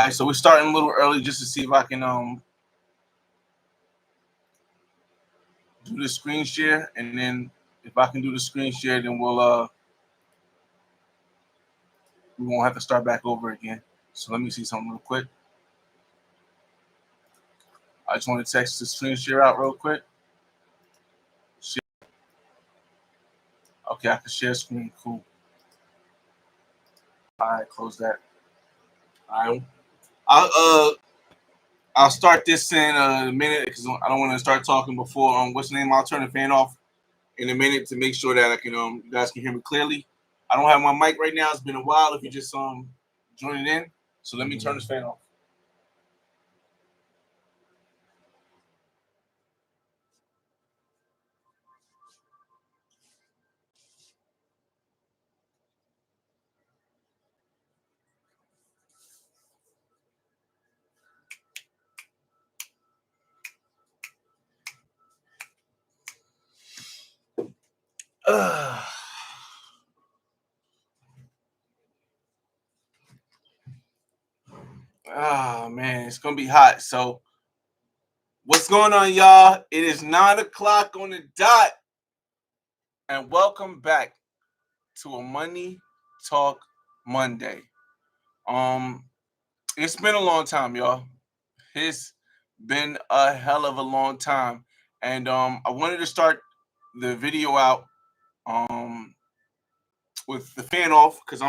right, so we're starting a little early just to see if I can do the screen share, and then if I can do the screen share, then we won't have to start back over again. So let me see something real quick. I just want to text the screen share out real quick. Share. Okay, I can share screen. Cool. All right, close that. All right, I'll start this in a minute because I don't want to start talking before what's the name? I'll turn the fan off in a minute to make sure that I can you guys can hear me clearly. I don't have my mic right now. It's been a while if you just joining in. So let me turn this fan off. Oh man, it's gonna be hot. So what's going on, y'all? It is 9 o'clock on the dot, and welcome back to a Money Talk Monday. It's been a long time, y'all. It's been a hell of a long time, and I wanted to start the video out with the fan off because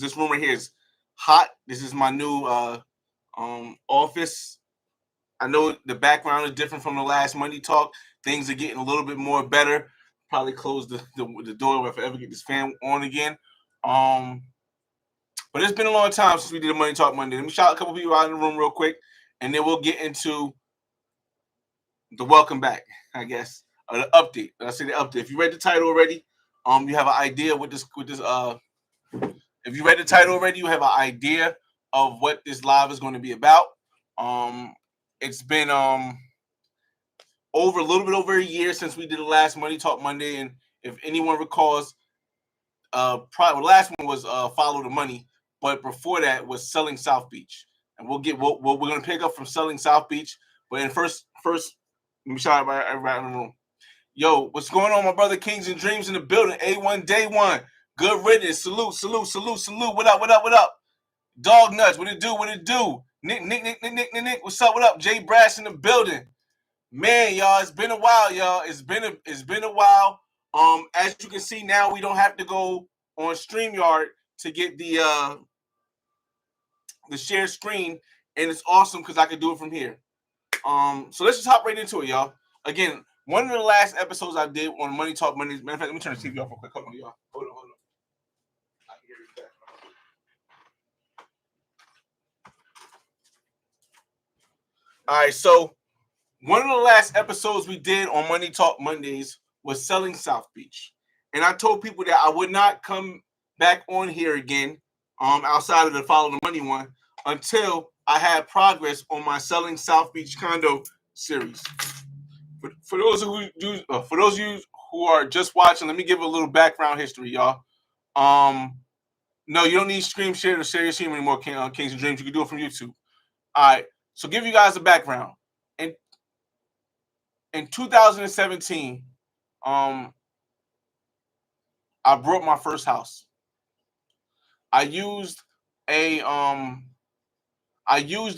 this room right here is hot. This is my new office. I know the background is different from the last Money Talk. Things are getting a little bit more better. Probably close the door if I ever get this fan on again. But it's been a long time since we did a Money Talk Monday. Let me shout a couple people out in the room real quick, and then we'll get into the welcome back, I guess, or the update. I say the update. If you read the title already, you have an idea with this. If you read the title already, you have an idea of what this live is going to be about. It's been a little bit over a year since we did the last Money Talk Monday, and if anyone recalls, probably the last one was Follow the Money, but before that was Selling South Beach, and we're going to pick up from Selling South Beach. But in first, let me shout out everybody in the room. Yo, what's going on, my brother? Kings and Dreams in the building. A1 Day One. Good riddance. Salute. What up? Dog Nuts. What it do? Nick. What's up? What up? Jay Brass in the building. Man, y'all, it's been a while, y'all. It's been a while. As you can see now, we don't have to go on StreamYard to get the share screen, and it's awesome because I can do it from here. So let's just hop right into it, y'all. Again, one of the last episodes I did on Money Talk Mondays. Matter of fact, let me turn the TV off real quick. Hold on, y'all. Hold on. I can hear you back. All right, so one of the last episodes we did on Money Talk Mondays was Selling South Beach. And I told people that I would not come back on here again, outside of the Follow the Money one, until I had progress on my Selling South Beach Condo series. For those of you who are just watching, let me give a little background history, y'all. No, you don't need screen share to share your stream anymore, Kings and Dreams. You can do it from YouTube. All right. So give you guys a background. In 2017, I bought my first house. I used the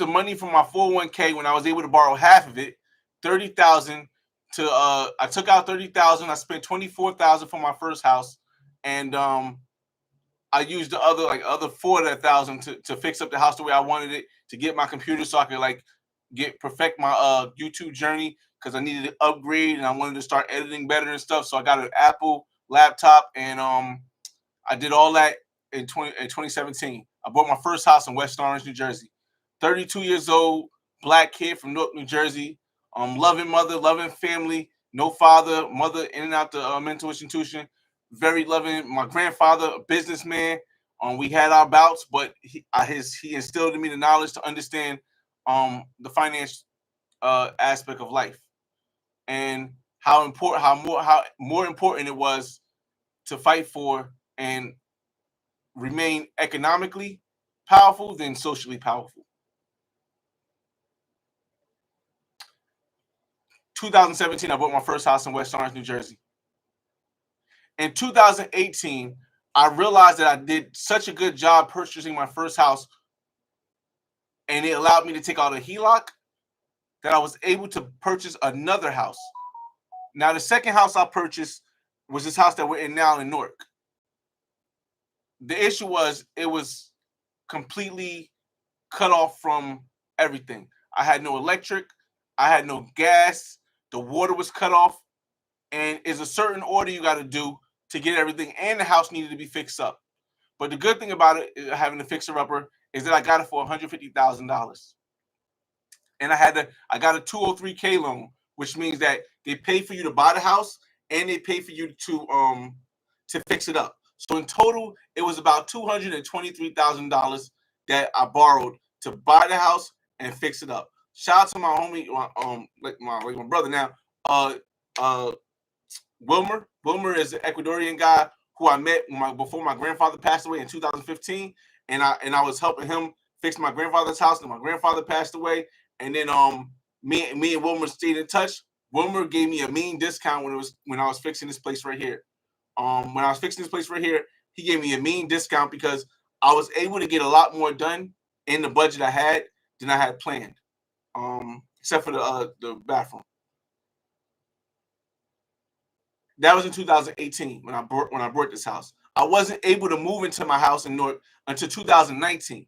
money from my 401k when I was able to borrow half of it, $30,000 to I took out $30,000. I spent $24,000 for my first house, and I used the other $4,000 to fix up the house the way I wanted it, to get my computer so I could perfect my YouTube journey, because I needed to upgrade and I wanted to start editing better and stuff. So I got an Apple laptop, and I did all that in 2017. I bought my first house in West Orange, New Jersey. 32 years old, black kid from Newark, New Jersey. Loving mother, loving family, no father, mother in and out the mental institution. Very loving. My grandfather, a businessman. We had our bouts, but he instilled in me the knowledge to understand the finance aspect of life, and how more important it was to fight for and remain economically powerful than socially powerful. 2017, I bought my first house in West Orange, New Jersey. In 2018, I realized that I did such a good job purchasing my first house, and it allowed me to take out a HELOC, that I was able to purchase another house. Now, the second house I purchased was this house that we're in now in Newark. The issue was it was completely cut off from everything. I had no electric, I had no gas, the water was cut off, and it's a certain order you got to do to get everything, and the house needed to be fixed up. But the good thing about it, having the fixer-upper, is that I got it for $150,000. And I got a 203K loan, which means that they pay for you to buy the house and they pay for you to fix it up. So in total, it was about $223,000 that I borrowed to buy the house and fix it up. Shout out to my homie, my brother now, Wilmer. Wilmer is an Ecuadorian guy who I met before my grandfather passed away in 2015, and I was helping him fix my grandfather's house, and my grandfather passed away. And then me and Wilmer stayed in touch. Wilmer gave me a mean discount when I was fixing this place right here. When I was fixing this place right here, he gave me a mean discount because I was able to get a lot more done in the budget I had than I had planned. Except for the bathroom. That was in 2018 when I bought this house. I wasn't able to move into my house in Newark until 2019.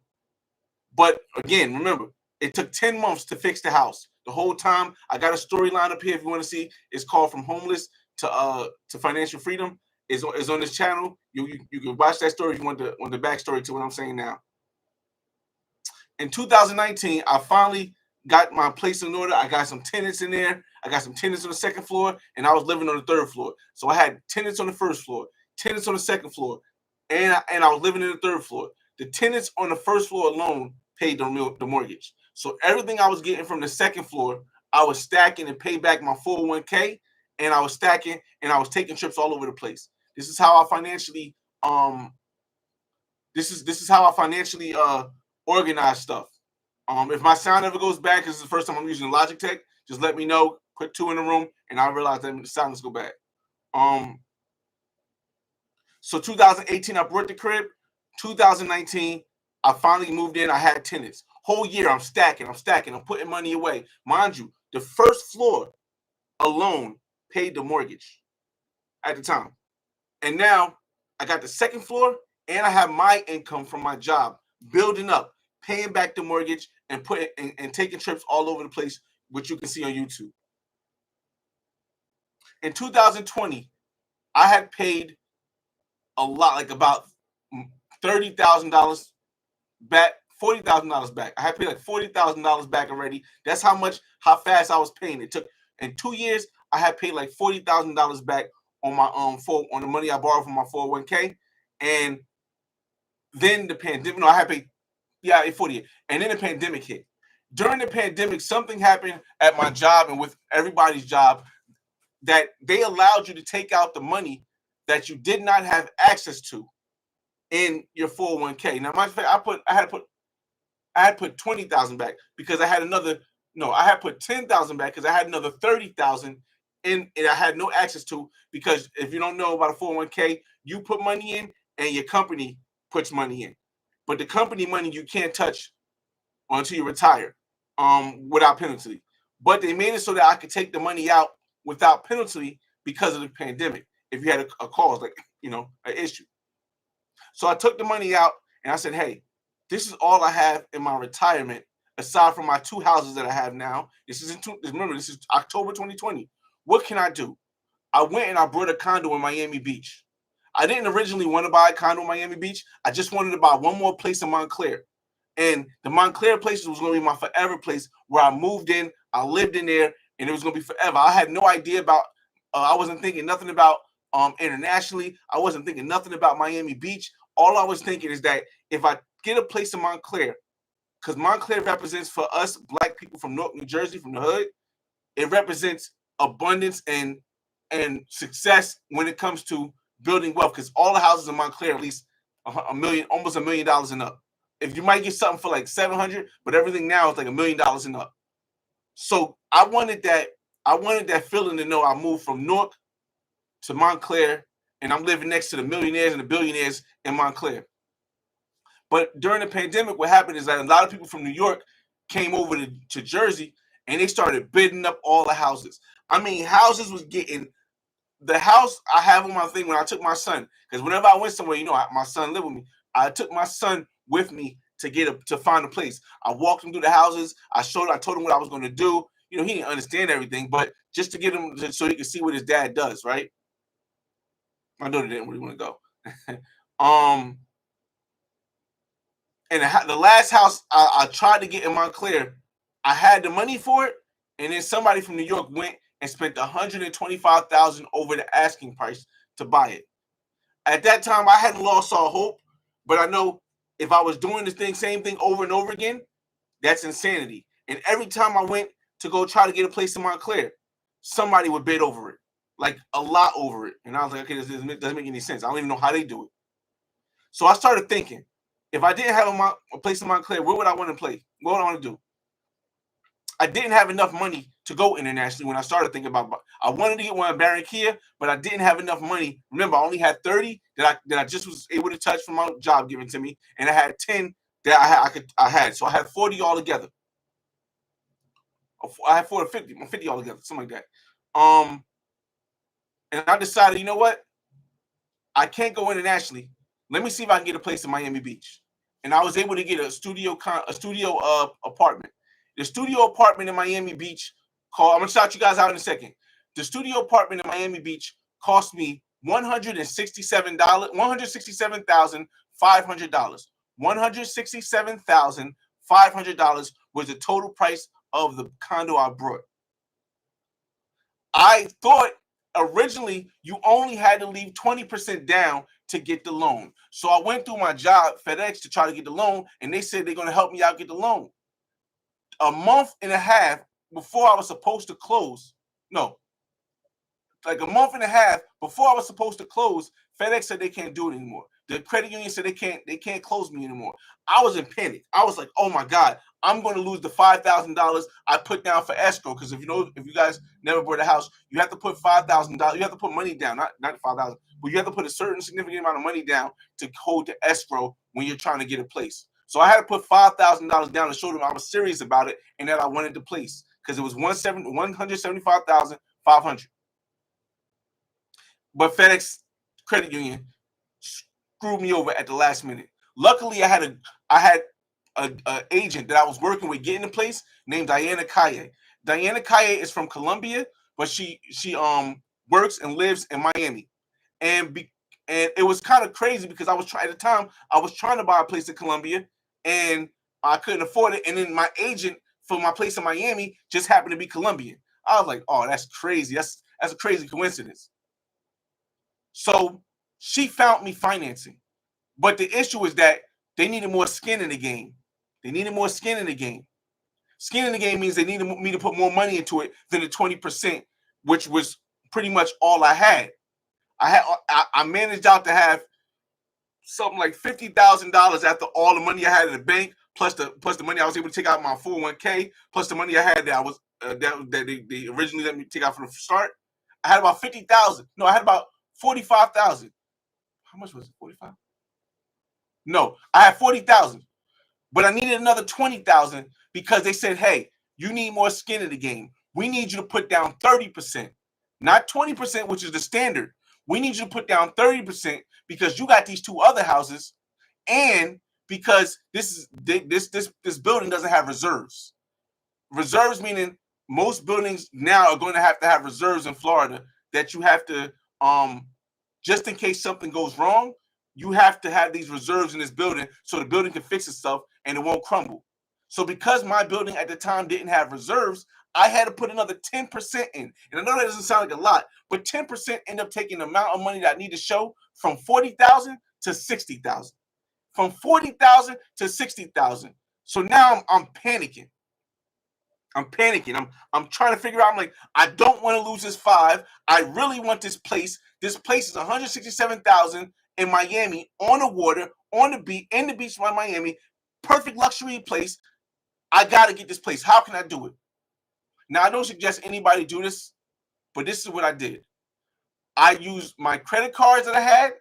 But again, remember, it took 10 months to fix the house. The whole time, I got a storyline up here if you want to see. It's called From Homeless to Financial Freedom. It's on this channel. You can watch that story if you want the backstory to what I'm saying now. In 2019, I finally got my place in order. I got some tenants in there. I got some tenants on the second floor, and I was living on the third floor. So I had tenants on the first floor, tenants on the second floor, and I was living in the third floor. The tenants on the first floor alone paid the mortgage. So everything I was getting from the second floor, I was stacking and paid back my 401k, and I was stacking and I was taking trips all over the place. This is how I financially organize stuff. If my sound ever goes bad, because it's the first time I'm using Logitech, just let me know. Put 2 in the room, and I realize that the sound is go bad. So 2018, I bought the crib. 2019, I finally moved in. I had tenants. Whole year, I'm stacking. I'm putting money away. Mind you, the first floor alone paid the mortgage at the time. And now I got the second floor, and I have my income from my job building up, paying back the mortgage, and taking trips all over the place, which you can see on YouTube. In 2020, I had paid a lot, like about $30,000 back, $40,000 back. I had paid like $40,000 back already. That's how fast I was paying. It took in 2 years, I had paid like $40,000 back on my on the money I borrowed from my 401k. And then the pandemic, I had paid 40. And then the pandemic hit. During the pandemic, something happened at my job and with everybody's job that they allowed you to take out the money that you did not have access to in your 401k. Now, matter of fact, I had put 20,000 back because I had I had put 10,000 back because I had another 30,000 in and I had no access to, because if you don't know about a 401k, you put money in and your company puts money in. But the company money you can't touch until you retire without penalty. But they made it so that I could take the money out without penalty because of the pandemic. If you had a cause, like, an issue. So I took the money out and I said, hey, this is all I have in my retirement, aside from my 2 houses that I have now. Remember, this is October 2020. What can I do? I went and I bought a condo in Miami Beach. I didn't originally want to buy a condo in Miami Beach. I just wanted to buy one more place in Montclair. And the Montclair place was going to be my forever place where I moved in, I lived in there, and it was going to be forever. I had no idea about, I wasn't thinking nothing about internationally. I wasn't thinking nothing about Miami Beach. All I was thinking is that if I get a place in Montclair, because Montclair represents for us Black people from Newark, New Jersey, from the hood, it represents abundance and success when it comes to building wealth, because all the houses in Montclair, at least almost $1 million and up. if you might get something for like $700, but everything now is like $1 million and up. So I wanted that feeling to know I moved from Newark to Montclair, and I'm living next to the millionaires and the billionaires in Montclair. But during the pandemic, what happened is that a lot of people from New York came over to Jersey, and they started bidding up all the houses. I mean, houses was getting the house I have on my thing when I took my son, because whenever I went somewhere, my son lived with me. I took my son with me to find a place. I walked him through the houses. I told him what I was going to do. He didn't understand everything, but just to get him so he could see what his dad does, right? My daughter didn't really want to go. And the last house I tried to get in Montclair, I had the money for it, and then somebody from New York went and spent $125,000 over the asking price to buy it. At that time, I hadn't lost all hope, but I know if I was doing the same thing over and over again, that's insanity. And every time I went to go try to get a place in Montclair, somebody would bid over it, like a lot over it. And I was like, okay, this doesn't make any sense. I don't even know how they do it. So I started thinking, if I didn't have a place in Montclair, where would I want to play? What would I want to do? I didn't have enough money to go internationally when I started thinking about. I wanted to get one in Barranquilla, but I didn't have enough money. Remember, I only had 30 that I just was able to touch from my job given to me, and I had 10 that I had. So I had 40 altogether. I had 50 altogether, something like that. And I decided, you know what? I can't go internationally. Let me see if I can get a place in Miami Beach. And I was able to get a studio apartment. The studio apartment in Miami Beach I'm gonna shout you guys out in a second. The studio apartment in Miami Beach cost me $167,500. $167,500 was the total price of the condo I brought. I thought originally you only had to leave 20% down to get the loan. So I went through my job, FedEx, to try to get the loan, and they said they're going to help me out get the loan. A month and a half before I was supposed to close, like a month and a half before I was supposed to close, FedEx said they can't do it anymore. The credit union said they can't close me anymore. I was in panic. I was like, oh my God, I'm going to lose the $5,000 I put down for escrow. Because if you guys never bought a house, you have to put $5,000. You have to put money down, not $5,000, but you have to put a certain significant amount of money down to hold the escrow when you're trying to get a place. So I had to put $5,000 down to show them I was serious about it and that I wanted the place, because it was $175,500. But FedEx credit union screwed me over at the last minute. Luckily, I had an agent that I was working with getting the place named Diana Calle. Diana Calle is from Colombia, but she works and lives in Miami. And it was kind of crazy because at the time I was trying to buy a place in Colombia and I couldn't afford it. And then my agent for my place in Miami just happened to be Colombian. I was like, oh, that's crazy. That's a crazy coincidence. So she found me financing. But the issue is that they needed more skin in the game. Skin in the game means they needed me to put more money into it than the 20%, which was pretty much all I had. I managed out to have something like $50,000 after all the money I had in the bank, plus the money I was able to take out of my 401k, plus the money I had that I was that they originally let me take out from the start. I had about 50,000. No, I had about 45,000. How much was it? 45? No, I had 40,000, but I needed another 20,000 because they said, "Hey, you need more skin in the game. We need you to put down 30%, not 20%, which is the standard. We need you to put down 30% because you got these two other houses, and because this building doesn't have reserves. Reserves meaning most buildings now are going to have reserves in Florida that you have to just in case something goes wrong, you have to have these reserves in this building so the building can fix itself and it won't crumble. So because my building at the time didn't have reserves, I had to put another 10% in. And I know that doesn't sound like a lot, but 10% end up taking the amount of money that I need to show from 40,000 to 60,000. From 40,000 to 60,000. So now I'm panicking. I'm trying to figure out. I'm like, I don't want to lose this 5. I really want this place. This place is 167,000 in Miami, on the water, on the beach, in the beach by Miami. perfect luxury place. I got to get this place. How can I do it? Now, I don't suggest anybody do this, but this is what I did. I used my credit cards that I had,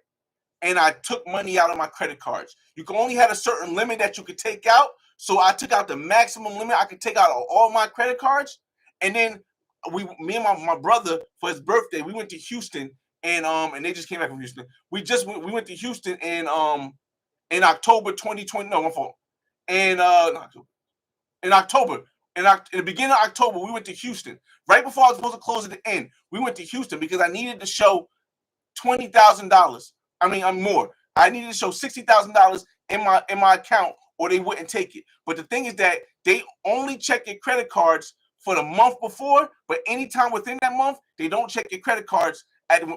and I took money out of my credit cards. You can only have a certain limit that you could take out. So I took out the maximum limit I could take out of all my credit cards. And then me and my brother, for his birthday, we went to Houston, and they just came back from Houston. We went to Houston in October 2020. No, my fault. And in October. In the beginning of October, we went to Houston. Right before I was supposed to close at the end, we went to Houston because I needed to show $20,000. I mean, more. I needed to show $60,000 in my account, or they wouldn't take it. But the thing is that they only check your credit cards for the month before, but anytime within that month, they don't check your credit cards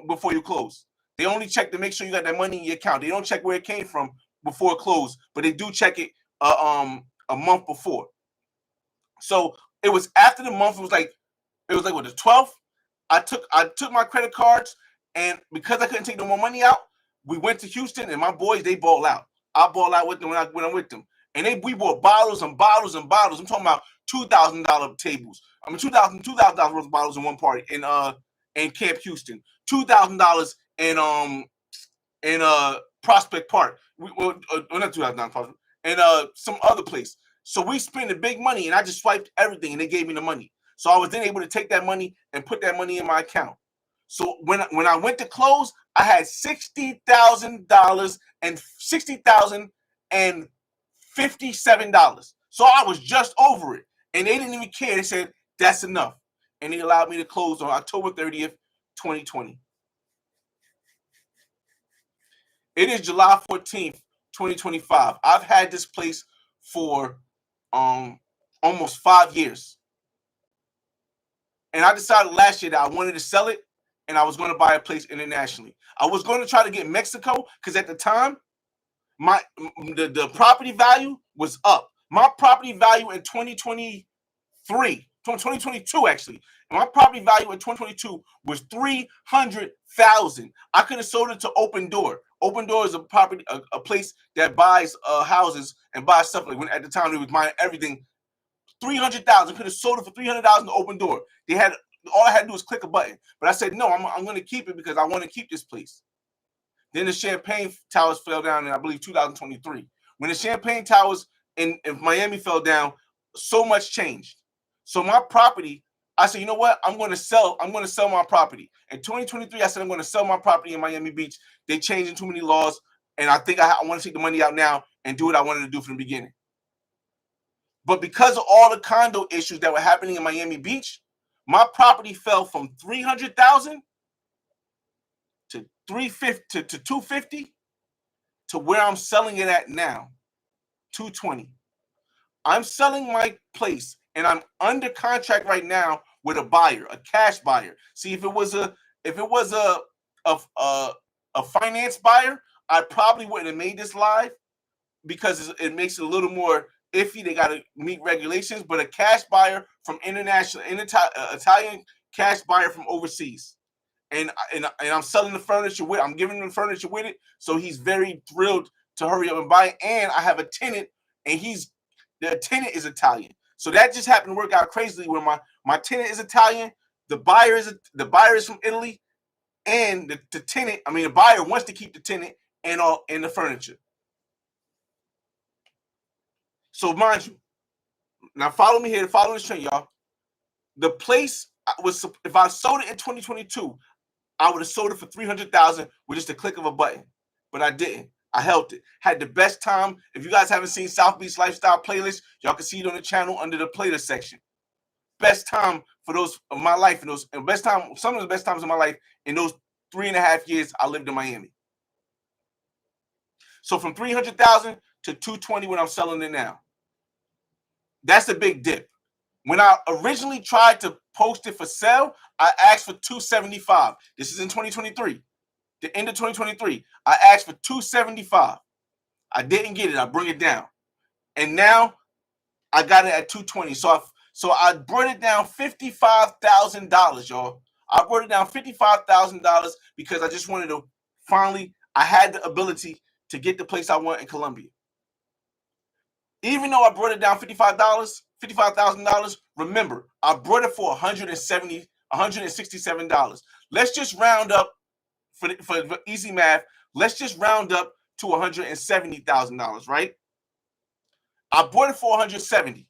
before you close. They only check to make sure you got that money in your account. They don't check where it came from before it closed, but they do check it a month before. So it was after the month. It was like what, the 12th. I took my credit cards, and because I couldn't take no more money out, we went to Houston, and my boys, they ball out. I ball out with them when I'm with them, and we bought bottles and bottles and bottles. I'm talking about $2,000 tables. I mean $2,000 worth of bottles in one party in Camp Houston. $2,000 in Prospect Park. Not $2,000 and some other place. So we spent the big money, and I just swiped everything, and they gave me the money. So I was then able to take that money and put that money in my account. So when I went to close, I had $60,000 and $60,057. So I was just over it, and they didn't even care. They said that's enough, and they allowed me to close on October 30th, 2020. It is July 14th, 2025. I've had this place for almost 5 years. And I decided last year that I wanted to sell it, and I was going to buy a place internationally. I was going to try to get Mexico because at the time, the property value was up. My property value in 2022 actually, my property value in 2022 was $300,000. I could have sold it to Open Door. Open Door is a place that buys houses and buys stuff. Like when at the time it was buying everything. $300,000. Could have sold it for $300,000 to Open Door. They had all I had to do was click a button. But I said no. I'm going to keep it because I want to keep this place. Then the Champagne Towers fell down in, I believe, 2023. When the Champagne Towers in Miami fell down, so much changed. So my property, I said, you know what? I'm going to sell my property. In 2023, I said I'm going to sell my property in Miami Beach. They changed too many laws, and I think I want to take the money out now and do what I wanted to do from the beginning. But because of all the condo issues that were happening in Miami Beach, my property fell from $300,000 to $350 to $250 to where I'm selling it at now, $220. I'm selling my place, and I'm under contract right now with a buyer, a cash buyer. See, if it was a finance buyer, I probably wouldn't have made this live because it makes it a little more iffy. They got to meet regulations. But a cash buyer from Italian cash buyer from overseas, and I'm selling the furniture with. I'm giving him the furniture with it, so he's very thrilled to hurry up and buy it. And I have a tenant, and the tenant is Italian. So that just happened to work out crazily where my tenant is Italian, the buyer is from Italy, and the buyer wants to keep the tenant and the furniture. So mind you, now follow me here, follow this trend, y'all. The place was, if I sold it in 2022, I would have sold it for $300,000 with just a click of a button, but I didn't. I held it. Had the best time. If you guys haven't seen South Beach Lifestyle playlist, y'all can see it on the channel under the playlist section. Best time for those of my life, some of the best times of my life in those 3.5 years I lived in Miami. So from $300,000 to $220 when I'm selling it now. That's a big dip. When I originally tried to post it for sale, I asked for $275. This is in 2023. The end of 2023. I asked for $275. I didn't get it. I bring it down. And now I got it at $220. So I brought it down $55,000, y'all. I brought it down $55,000 because I just wanted to I had the ability to get the place I want in Colombia. Even though I brought it down $55,000, remember, I brought it for $167. Let's just round up for easy math. Let's just round up to $170,000, right? I bought it for $170.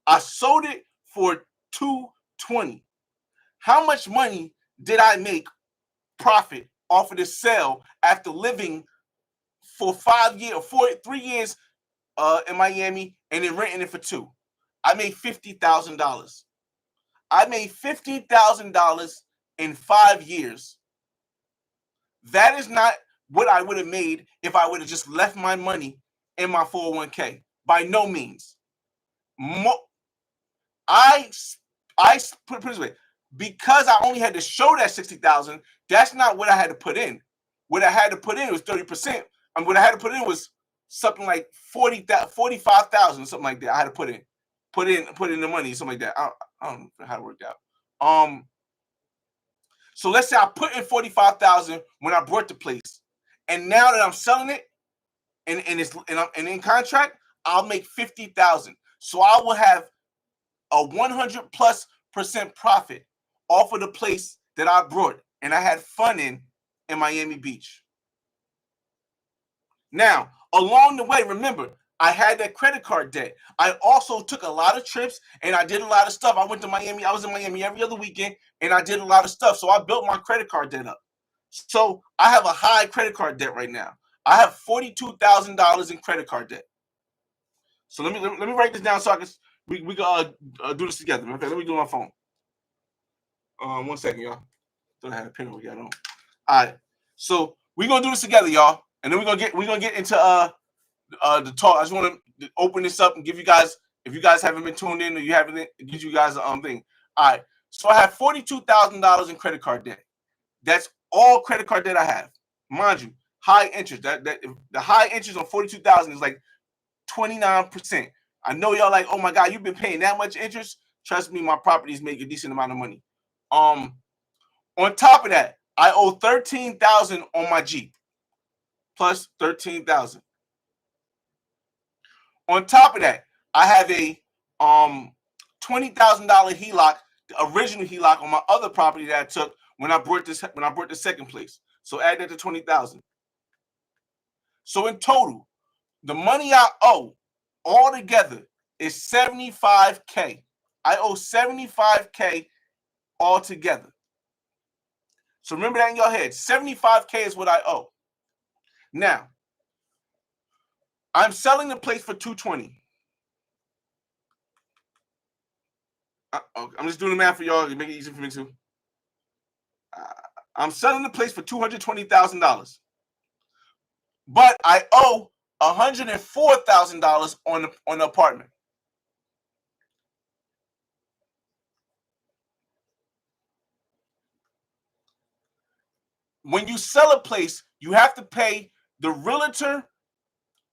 I sold it for $220. How much money did I make profit off of this sale after living for 3 years in Miami and then renting it for $2? I made $50,000. I made $50,000 in 5 years. That is not what I would have made if I would have just left my money in my 401k. By no means. I put it this way, because I only had to show that 60,000. That's not what I had to put in. What I had to put in was 30%, and what I had to put in was something like 45,000, something like that. I had to put in the money, something like that. I don't know how it worked out. So let's say I put in 45,000 when I bought the place, and now that I'm selling it, and I'm in contract, I'll make 50,000. So I will have a 100+% profit off of the place that I brought and I had fun in Miami Beach. Now, along the way, remember, I had that credit card debt. I also took a lot of trips and I did a lot of stuff. I went to Miami. I was in Miami every other weekend and I did a lot of stuff. So I built my credit card debt up. So I have a high credit card debt right now. I have $42,000 in credit card debt. So let me write this down so I can we can do this together. Okay, let me do my phone. 1 second, y'all. Don't have a pen over here. I don't. All right. So we're gonna do this together, y'all, and then we're gonna get into the talk. I just want to open this up and give you guys, if you guys haven't been tuned in or you haven't, give you guys a thing. All right. So I have $42,000 in credit card debt. That's all credit card debt I have. Mind you, high interest. That the high interest on 42,000 is like 29%. I know y'all like, oh my God, you've been paying that much interest. Trust me, my properties make a decent amount of money. On top of that, I owe $13,000 on my Jeep, plus $13,000. On top of that, I have a $20,000 HELOC, the original HELOC on my other property that I took when I bought the second place. So add that to $20,000. So in total, the money I owe altogether is $75K. I owe $75K altogether. So remember that in your head. $75K is what I owe. Now, I'm selling the place for $220. I'm just doing the math for y'all to make it easy for me too. I'm selling the place for $220,000. But I owe $104,000 on the apartment. When you sell a place, you have to pay the realtor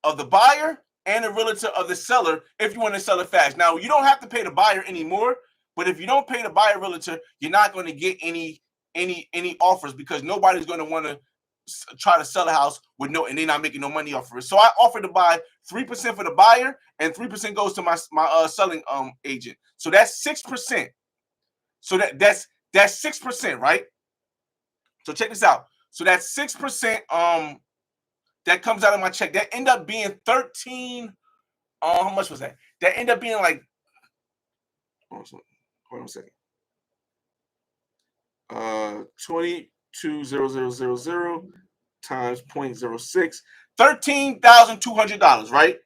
of the buyer and the realtor of the seller if you want to sell it fast. Now, you don't have to pay the buyer anymore, but if you don't pay the buyer realtor, you're not going to get any offers because nobody's going to want to try to sell a house with and they're not making no money off of it. So I offer to buy 3% for the buyer and 3% goes to my selling agent. So that's 6%. So that's 6%, right? So check this out. So that's 6% that comes out of my check. That ended up being 13. How much was that? That ended up being like, hold on a second. 22,000 times 0.06, $13,200, right?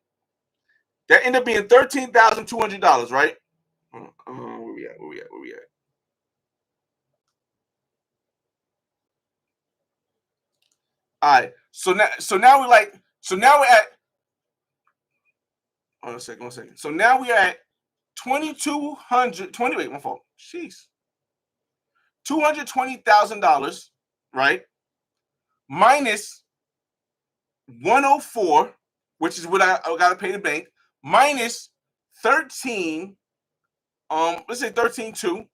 That ended up being $13,200, right? Where we at? All right. So now we're at. Hold on a second. So now we're at 2,220. Wait, my fault. Jeez. $220,000, right? Minus 104, which is what I got to pay the bank. Minus 13. Let's say 13.2.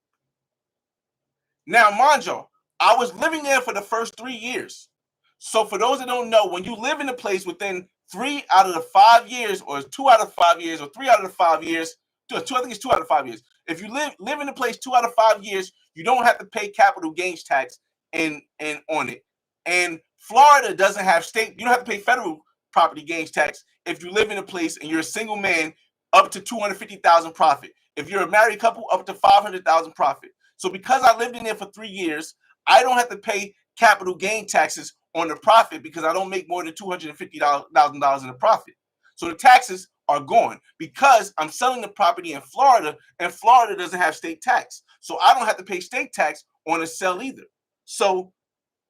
Now, mind y'all, I was living there for the first 3 years. So for those that don't know, when you live in a place within 3 out of the 5 years, or 2 out of 5 years, or 3 out of the 5 years. I think it's 2 out of 5 years. If you live in a place 2 out of 5 years, you don't have to pay capital gains tax and on it. And Florida doesn't have state. You don't have to pay federal property gains tax if you live in a place and you're a single man, up to 250,000 profit. If you're a married couple, up to 500,000 profit. So because I lived in there for 3 years, I don't have to pay capital gain taxes on the profit because I don't make more than $250,000 in the profit. So the taxes are gone because I'm selling the property in Florida, and Florida doesn't have state tax. So I don't have to pay state tax on the sale either. So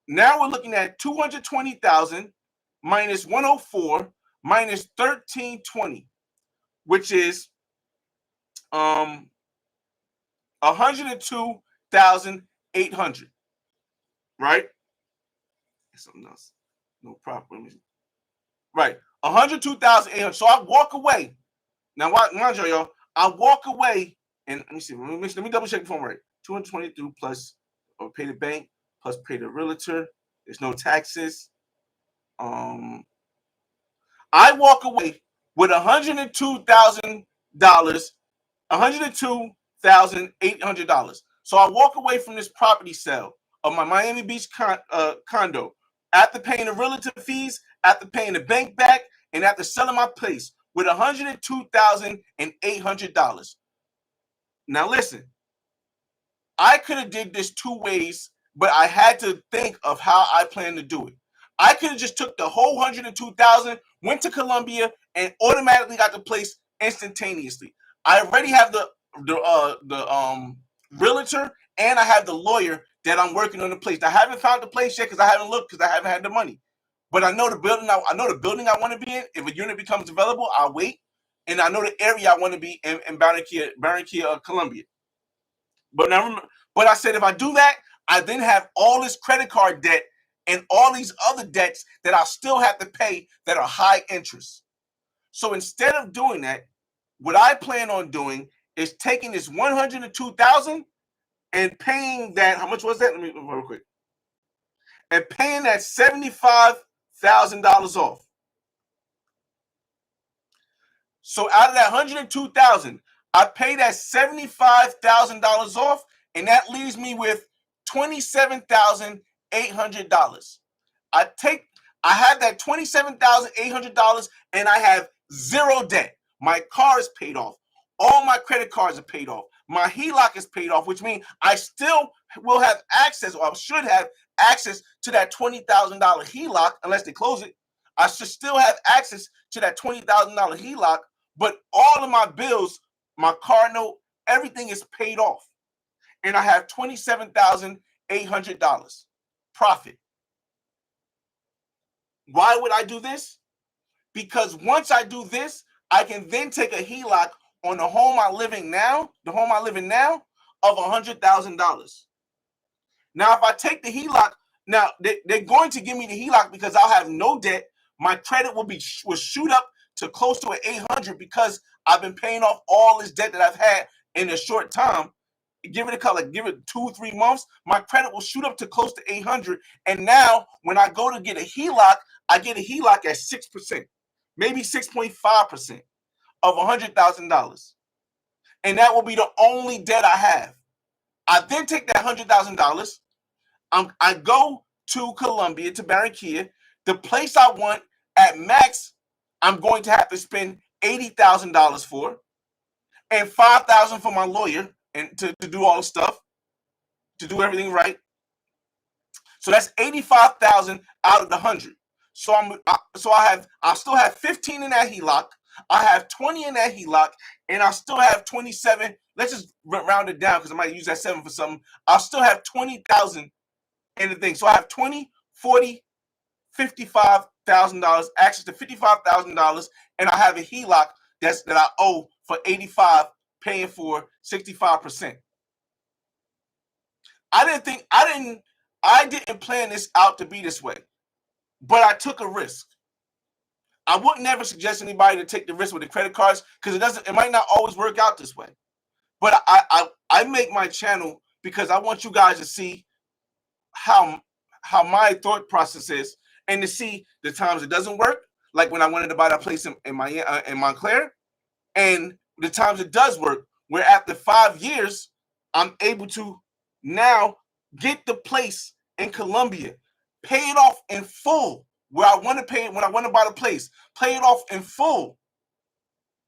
now we're looking at 220,000 minus 104 minus 1320, which is 102,800, right? Something else, no problem. Right, 102,800. So I walk away. Now, mind you, y'all, I walk away, and let me see. Let me double check the form right. 222 plus pay the bank plus pay the realtor. There's no taxes. I walk away with $102,000, $102,800. So I walk away from this property sale of my Miami Beach condo after paying the realtor fees, after paying the bank back, and after selling my place with $102,800. Now listen, I could have did this 2 ways, but I had to think of how I plan to do it. I could have just took the whole 102,000, went to Colombia, and automatically got the place instantaneously. I already have the realtor, and I have the lawyer that I'm working on the place. I haven't found the place yet because I haven't looked because I haven't had the money. But I know the building. I know the building I want to be in. If a unit becomes available, I'll wait. And I know the area I want to be in Barranquilla, Colombia. But I said if I do that, I then have all this credit card debt and all these other debts that I still have to pay that are high interest. So instead of doing that, what I plan on doing is taking this 102,000 and paying that. How much was that? Let me real quick. And paying that $75,000 off. So out of that 102,000, I pay that $75,000 off, and that leaves me with $27,800. I have that $27,800, and I have zero debt. My car is paid off. All my credit cards are paid off. My HELOC is paid off, which means I still will have access, or I should have access to that $20,000 HELOC, unless they close it. I should still have access to that $20,000 HELOC, but all of my bills, my car note, everything is paid off. And I have $27,800 profit. Why would I do this? Because once I do this, I can then take a HELOC on the home I live in now, of $100,000. Now, if I take the HELOC, now they're going to give me the HELOC because I'll have no debt. My credit will shoot up to close to an 800 because I've been paying off all this debt that I've had in a short time. Give it 2-3 months, my credit will shoot up to close to 800. And now when I go to get a HELOC, I get a HELOC at 6%, maybe 6.5% of $100,000. And that will be the only debt I have. I then take that $100,000. I go to Colombia, to Barranquilla, the place I want. At max, I'm going to have to spend $80,000 for, and $5,000 for my lawyer, and to do all the stuff, to do everything right. So that's $85,000 out of the 100. So I still have 15 in that HELOC. I have 20 in that HELOC, and I still have 27. Let's just round it down because I might use that 7 for something. I'll still have 20,000 in the thing. So I have 20, 40, $55,000, access to $55,000, and I have a HELOC that I owe for 85, paying for 65%. I didn't plan this out to be this way, but I took a risk. I would never suggest anybody to take the risk with the credit cards because it might not always work out this way. But I make my channel because I want you guys to see how my thought process is, and to see the times it doesn't work. like when I wanted to buy that place in Montclair. And the times it does work, where after 5 years, I'm able to now get the place in Colombia, pay it off in full, where I want to pay it when I want to buy the place, pay it off in full,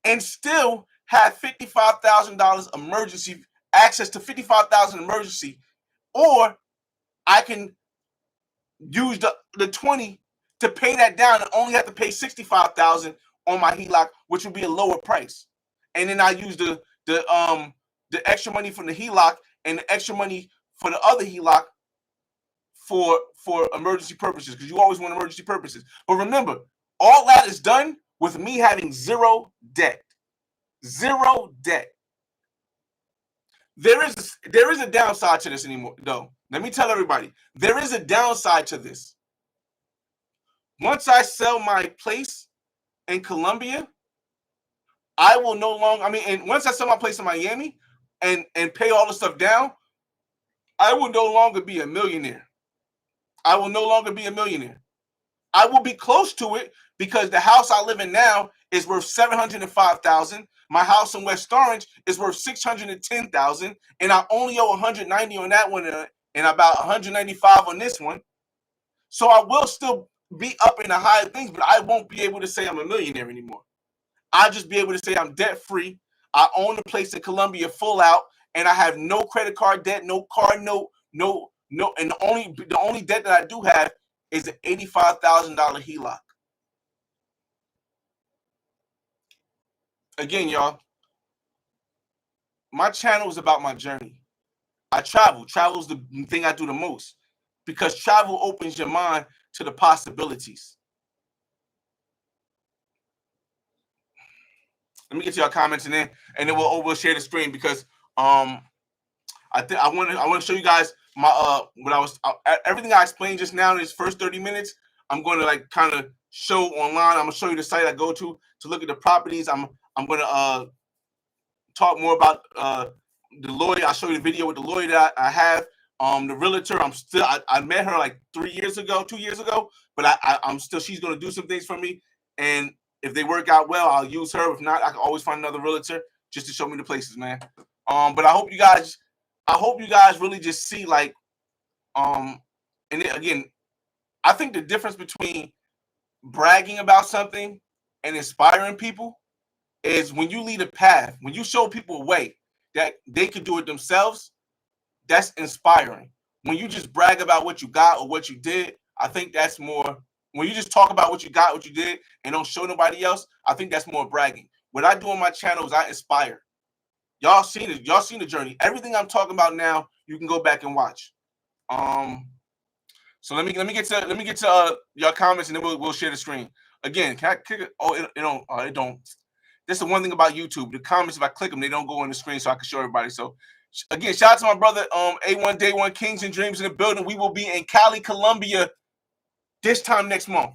and still have $55,000 emergency access to $55,000 emergency, or I can use the 20 to pay that down and only have to pay $65,000 on my HELOC, which would be a lower price. And then I use the extra money from the HELOC and the extra money for the other HELOC for emergency purposes, because you always want emergency purposes. But remember, all that is done with me having zero debt. Zero debt. There is a downside to this anymore, though. Let me tell everybody, there is a downside to this. Once I sell my place in Colombia, I will no longer, and once I sell my place in Miami and pay all the stuff down, I will no longer be a millionaire. I will no longer be a millionaire. I will be close to it, because the house I live in now is worth $705,000. My house in West Orange is worth $610,000, and I only owe $190 on that one and about $195 on this one. So I will still be up in the higher things, but I won't be able to say I'm a millionaire anymore. I'll just be able to say I'm debt free. I own a place in Colombia full out, and I have no credit card debt, no car note, no, and the only debt that I do have is an $85,000 HELOC. Again, y'all, my channel is about my journey. I travel. Travel is the thing I do the most, because travel opens your mind to the possibilities. Let me get to your comments and then we'll share the screen, because I want to show you guys my everything I explained just now in this first 30 minutes. I'm going to kind of show online. I'm going to show you the site I go to look at the properties. I'm going to talk more about the lawyer. I'll show you the video with the lawyer that I have. The realtor, I met her like 2 years ago, but I'm still, she's going to do some things for me. And if they work out well, I'll use her. If not, I can always find another realtor just to show me the places, man. But I hope you guys really just see, and then, again, I think the difference between bragging about something and inspiring people is when you lead a path, when you show people a way that they could do it themselves, that's inspiring. When you just brag about what you got or what you did, I think that's more. When you just talk about what you got, what you did, and don't show nobody else, I think that's more bragging. What I do on my channel is I inspire. Y'all seen it. Y'all seen the journey. Everything I'm talking about now, you can go back and watch. So let me get to your comments, and then we'll share the screen. Again, can I click it? Oh, it don't. That's the one thing about YouTube. The comments, if I click them, they don't go on the screen, so I can show everybody. So again, shout out to my brother, A1 Day One, Kings and Dreams in the building. We will be in Cali, Colombia this time next month.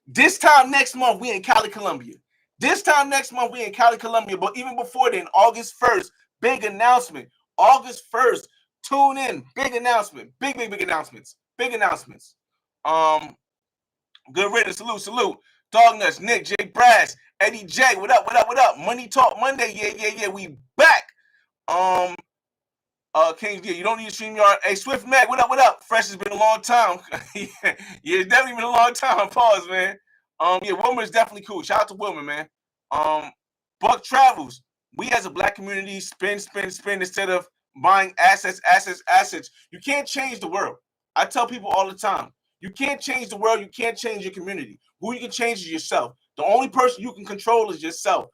This time next month, we in Cali, Colombia. But even before then, August 1st, big announcement. August 1st, tune in. Big announcement. Big announcements. Good riddance. Salute. Dog Nuts, Nick, J. Brass, Eddie J. What up? Money Talk Monday. Yeah. We back. Kings, you don't need to StreamYard. Hey, Swift Mac, what up? Fresh, has been a long time. Yeah, it's definitely been a long time. Pause, man. Yeah, Wilmer is definitely cool. Shout out to Wilmer, man. Buck Travels. We as a black community spend instead of buying assets. You can't change the world. I tell people all the time, you can't change the world. You can't change your community. Who you can change is yourself. The only person you can control is yourself.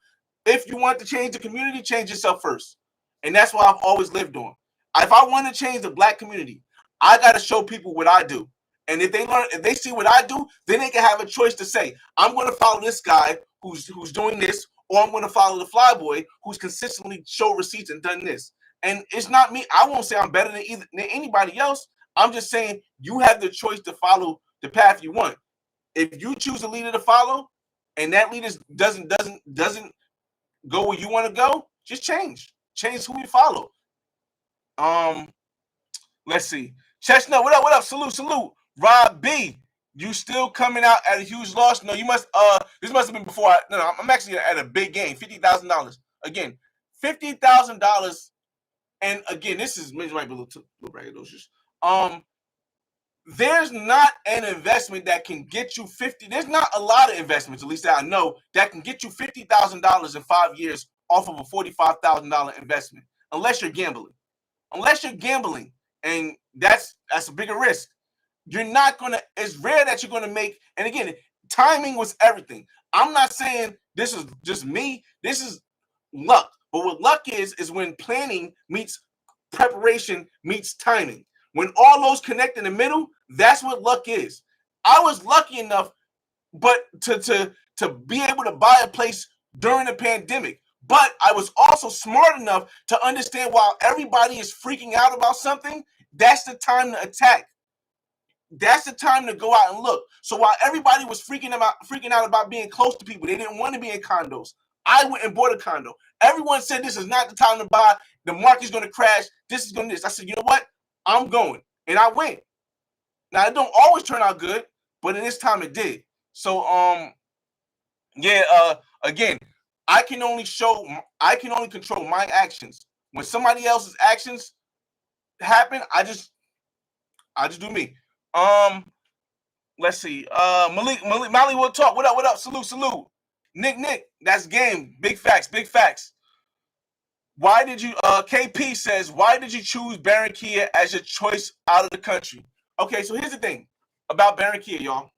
If you want to change the community, change yourself first. And that's what I've always lived on. If I want to change the black community, I got to show people what I do. And if they see what I do, then they can have a choice to say, I'm going to follow this guy who's doing this, or I'm going to follow the flyboy who's consistently show receipts and done this. And it's not me. I won't say I'm better than anybody else. I'm just saying you have the choice to follow the path you want. If you choose a leader to follow, and that leader doesn't go where you want to go, just change who you follow. Let's see. Chestnut, what up? Salute. Rob B. You still coming out at a huge loss? No, you must. This must have been before. I'm actually at a big game, $50,000. Again, $50,000, and again, this might be a little braggadocious. There's not an investment that can get you 50. There's not a lot of investments, at least that I know, that can get you $50,000 in 5 years off of a $45,000 investment, unless you're gambling. Unless you're gambling, and that's a bigger risk. You're not gonna. It's rare that you're gonna make. And again, timing was everything. I'm not saying this is just me. This is luck. But what luck is when planning meets preparation meets timing. When all those connect in the middle, that's what luck is. I was lucky enough, but to be able to buy a place during the pandemic. But I was also smart enough to understand while everybody is freaking out about something, that's the time to attack. That's the time to go out and look. So while everybody was freaking out about being close to people, they didn't want to be in condos. I went and bought a condo. Everyone said this is not the time to buy. The market's going to crash. This is going to this. I said, you know what? I'm going. And I went. Now, it don't always turn out good, but in this time it did. So, again, I can only control my actions. When somebody else's actions happen, I just do me. Let's see. Malik, Mali will talk. What up? Salute. Nick, that's game. Big facts. Why did you, KP says, why did you choose Barranquilla as your choice out of the country? Okay, so here's the thing about Barranquilla, y'all.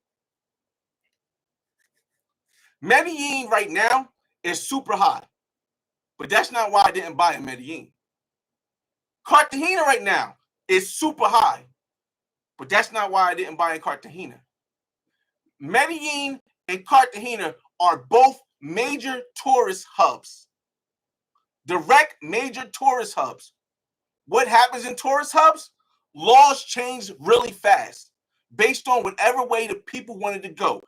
Medellin right now is super high, but that's not why I didn't buy in Medellin. Cartagena right now is super high, but that's not why I didn't buy in Cartagena. Medellin and Cartagena are both major tourist hubs. Direct major tourist hubs. What happens in tourist hubs? Laws change really fast based on whatever way the people wanted to go.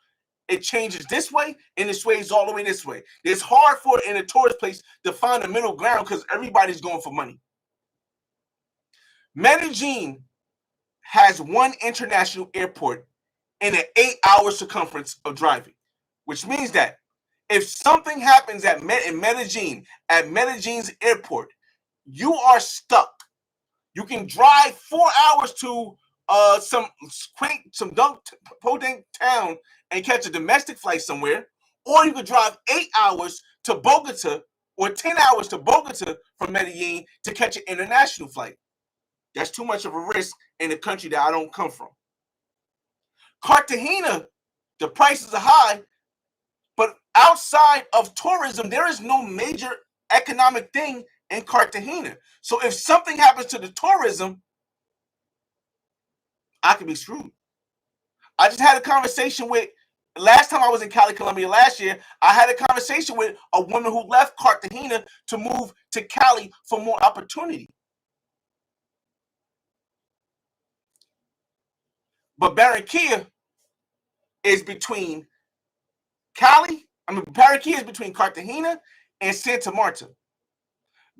It changes this way and it sways all the way this way. It's hard for in a tourist place to find a middle ground because everybody's going for money. Medellin has one international airport in an 8-hour circumference of driving, which means that if something happens in Medellin, at Medellin's airport, you are stuck. You can drive 4 hours to some podunk town and catch a domestic flight somewhere, or you could drive 8 hours to Bogota or 10 hours to Bogota from Medellin to catch an international flight. That's too much of a risk in a country that I don't come from. Cartagena, the prices are high, but outside of tourism, there is no major economic thing in Cartagena. So if something happens to the tourism, I could be screwed. I just had a conversation with, last time I was in Cali, Colombia last year, I had a conversation with a woman who left Cartagena to move to Cali for more opportunity. But Barranquilla is between Barranquilla is between Cartagena and Santa Marta.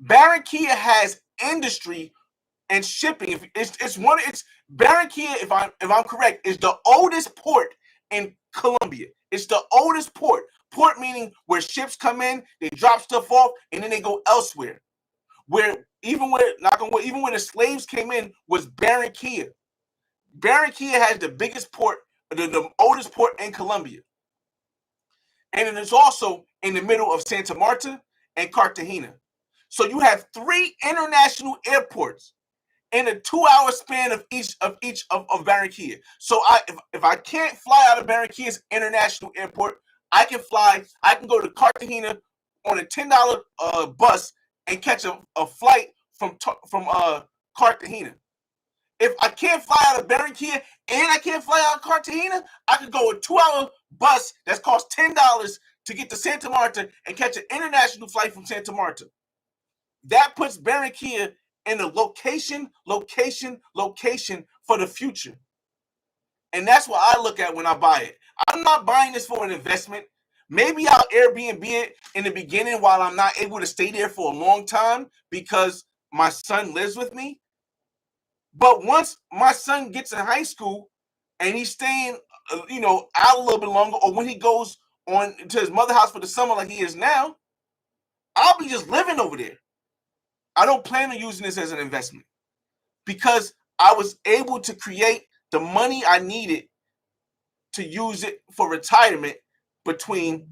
Barranquilla has industry and shipping. Barranquilla, if I'm correct, is the oldest port in Colombia. It's the oldest port. Port meaning where ships come in, they drop stuff off, and then they go elsewhere. Even where the slaves came in was Barranquilla. Barranquilla has the biggest port, the oldest port in Colombia. And it is also in the middle of Santa Marta and Cartagena. So you have 3 international airports in a 2-hour span of each of Barranquilla. So if I can't fly out of Barranquilla's international airport, I can go to Cartagena on a $10 bus and catch a flight from Cartagena. If I can't fly out of Barranquilla and I can't fly out of Cartagena, I could go a 2-hour bus that costs $10 to get to Santa Marta and catch an international flight from Santa Marta. That puts Barranquilla in a location for the future. And that's what I look at when I buy it. I'm not buying this for an investment. Maybe I'll Airbnb it in the beginning while I'm not able to stay there for a long time because my son lives with me. But once my son gets in high school and he's staying out a little bit longer, or when he goes on to his mother house for the summer like he is now, I'll be just living over there. I don't plan on using this as an investment because I was able to create the money I needed to use it for retirement between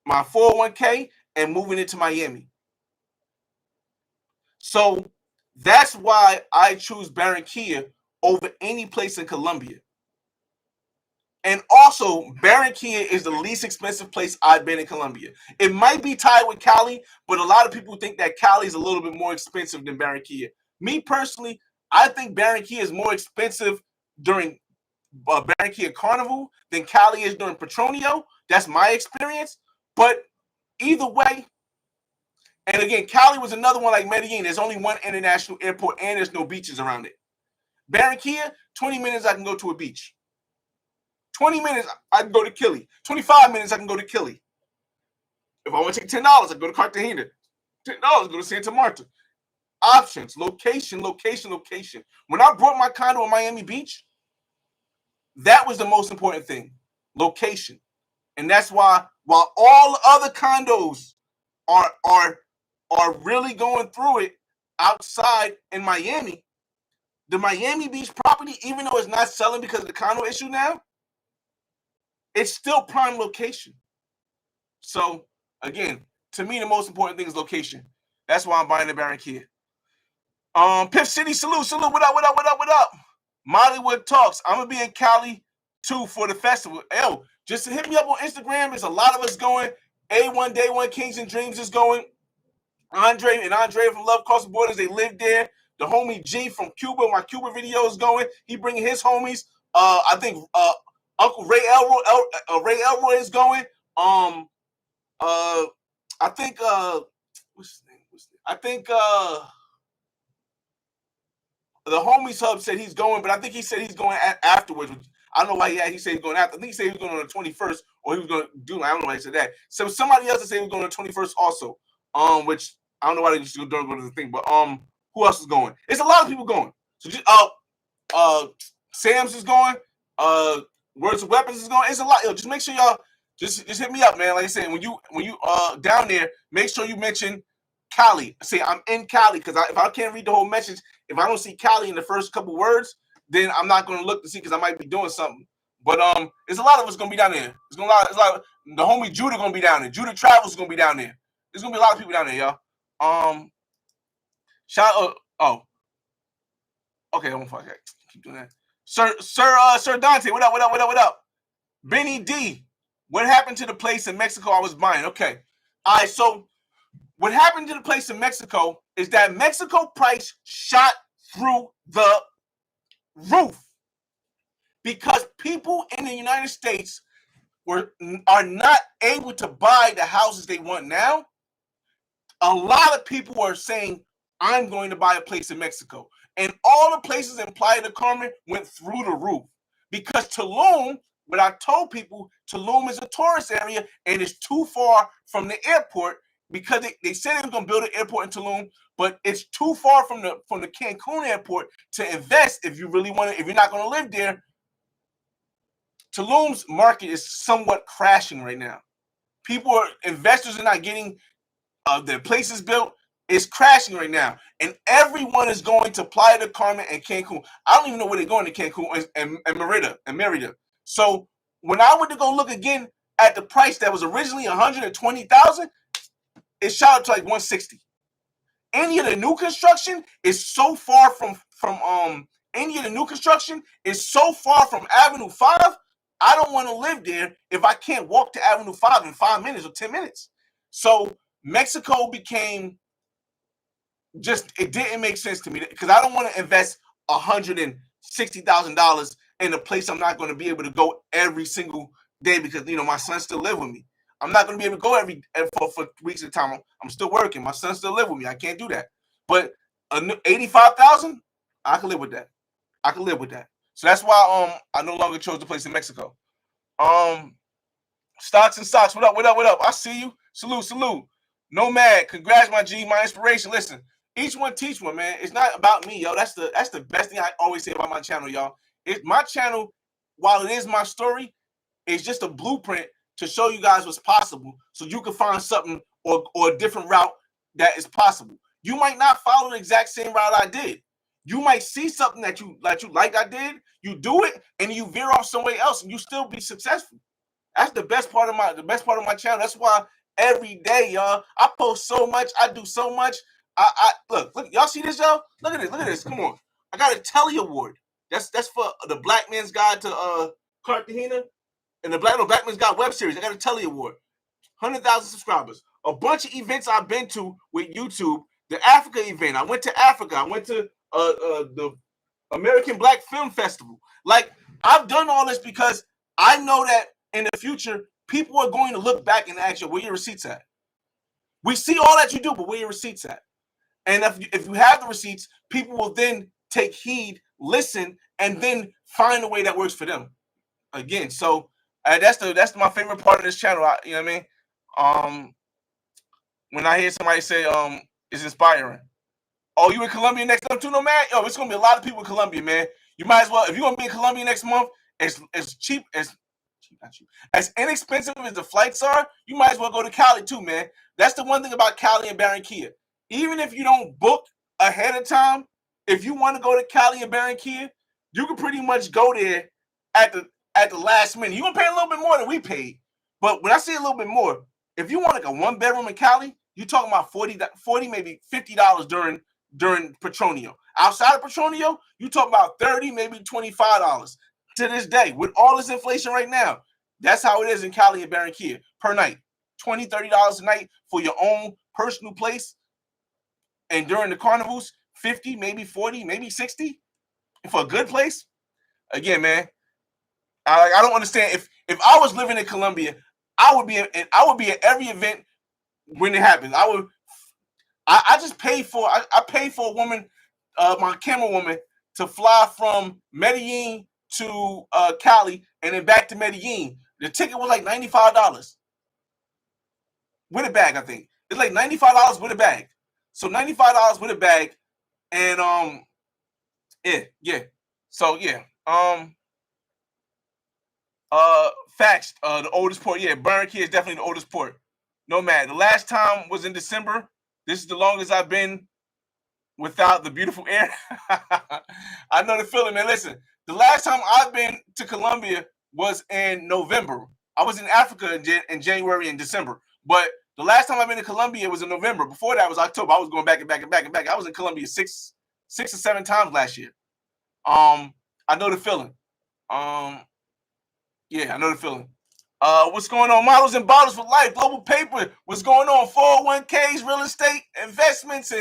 my 401k and moving into Miami. So that's why I choose Barranquilla over any place in Colombia. And also, Barranquilla is the least expensive place I've been in Colombia. It might be tied with Cali, but a lot of people think that Cali is a little bit more expensive than Barranquilla. Me personally, I think Barranquilla is more expensive during Barranquilla Carnival than Cali is during Petronio. That's my experience. But either way, and again, Cali was another one like Medellin. There's only one international airport and there's no beaches around it. Barranquilla, 20 minutes I can go to a beach. 20 minutes, I can go to Kili. 25 minutes, I can go to Kili. If I want to take $10, I go to Cartagena. $10, go to Santa Marta. Options, location, location, location. When I brought my condo in Miami Beach, that was the most important thing, location. And that's why, while all other condos are really going through it outside in Miami, the Miami Beach property, even though it's not selling because of the condo issue now, it's still prime location. So, again, to me, the most important thing is location. That's why I'm buying the Barranquilla. Piff City, salute. What up? Mollywood Talks. I'm going to be in Cali, too, for the festival. Just hit me up on Instagram. There's a lot of us going. A1 Day 1 Kings and Dreams is going. Andre from Love Cross the Borders, they live there. The homie G from Cuba, my Cuba video is going. He bringing his homies. I think Uncle Ray Elroy is going. I think what's his name? I think the homies hub said he's going, but I think he said he's going afterwards. I don't know why he said he's going after. I think he said he was going on the 21st, or he was going to do. I don't know why he said that. So somebody else said he was going on the 21st also. Which I don't know why they just don't go to the thing, but who else is going? It's a lot of people going. So just Sam's is going. Words of Weapons is going. It's a lot. Just make sure y'all just hit me up, man. Like I said, when you down there, make sure you mention Cali. Say I'm in Cali, because if I can't read the whole message, if I don't see Cali in the first couple words, then I'm not going to look to see, because I might be doing something. But there's a lot of us going to be down there. It's like the homie Judah going to be down there. Judah Travels is going to be down there. There's going to be a lot of people down there, y'all. Shout out. Okay, I won't fuck that. Keep doing that. Sir Dante, what up? Benny D, what happened to the place in Mexico I was buying? Okay. All right, so what happened to the place in Mexico is that Mexico price shot through the roof because people in the United States are not able to buy the houses they want now. A lot of people are saying, I'm going to buy a place in Mexico. And all the places in Playa del Carmen went through the roof. Because Tulum, what I told people, Tulum is a tourist area and it's too far from the airport, because they said they were going to build an airport in Tulum, but it's too far from the Cancun airport to invest if you really want to, if you're not going to live there. Tulum's market is somewhat crashing right now. Investors are not getting their places built. It's crashing right now, and everyone is going to Playa del Carmen and Cancun. I don't even know where they're going to Cancun and Merida. So when I went to go look again at the price that was originally $120,000, it shot up to like $160,000. Any of the new construction is so far from Avenue 5. I don't want to live there if I can't walk to Avenue 5 in 5 minutes or 10 minutes. So Mexico became it didn't make sense to me, because I don't want to invest $160,000 in a place I'm not going to be able to go every single day, because my son still live with me. I'm not going to be able to go for weeks at a time. I'm still working. My son still live with me. I can't do that. But $85,000, I can live with that. So that's why I no longer chose the place in Mexico. Stocks and Socks. What up? I see you. Salute. Nomad, congrats, my G, my inspiration. Listen, each one teach one, man. It's not about me, yo. That's the best thing I always say about my channel, y'all. My channel while it is my story, it's just a blueprint to show you guys what's possible, so you can find something or a different route that is possible. You might not follow the exact same route I did. You might see something that you like I did, you do it, and you veer off somewhere else, and you still be successful. That's the best part of my channel. That's why every day, y'all, I post so much, I do so much. I look, y'all see this, y'all? Look at this. Come on. I got a Telly Award. That's for the Black Man's Guide to Cartagena and the Black Man's Guide web series. I got a Telly Award. 100,000 subscribers. A bunch of events I've been to with YouTube. The Africa event. I went to Africa. I went to the American Black Film Festival. Like, I've done all this because I know that in the future, people are going to look back and ask you, where your receipts at? We see all that you do, but where your receipts at? And if you have the receipts, people will then take heed, listen, and then find a way that works for them. Again, so that's my favorite part of this channel. You know what I mean? When I hear somebody say it's inspiring. Oh, you in Colombia next month too, no man? Yo, it's gonna be a lot of people in Colombia, man. You might as well, if you're gonna be in Colombia next month, as inexpensive as the flights are, you might as well go to Cali too, man. That's the one thing about Cali and Barranquilla. Even if you don't book ahead of time, if you want to go to Cali and Barranquilla, you can pretty much go there at the last minute. You're gonna pay a little bit more than we paid. But when I say a little bit more, if you want like a 1-bedroom in Cali, you're talking about $40, maybe $50 during Petronio. Outside of Petronio, you talk about $30, maybe $25 to this day. With all this inflation right now, that's how it is in Cali and Barranquilla per night. $20, $30 a night for your own personal place. And during the carnivals, 50, maybe 40, maybe 60 for a good place. Again, man, I don't understand. If I was living in Colombia, I would be at every event when it happens. I just paid for I paid for a woman, my camera woman, to fly from Medellin to Cali and then back to Medellin. The ticket was like $95 with a bag. I think it's like $95 with a bag. So $95 with a bag, and yeah. So yeah, facts. The oldest port. Yeah, Barranquilla is definitely the oldest port. No man. The last time was in December. This is the longest I've been without the beautiful air. I know the feeling, man. Listen, the last time I've been to Colombia was in November. I was in Africa in January and December. But the last time I've been to Colombia was in November. Before that was October. I was going back and back and back and back. I was in Colombia six or seven times last year. I know the feeling. Yeah, I know the feeling. What's going on? Models and bottles for life. Global paper. What's going on? 401ks, real estate, investments,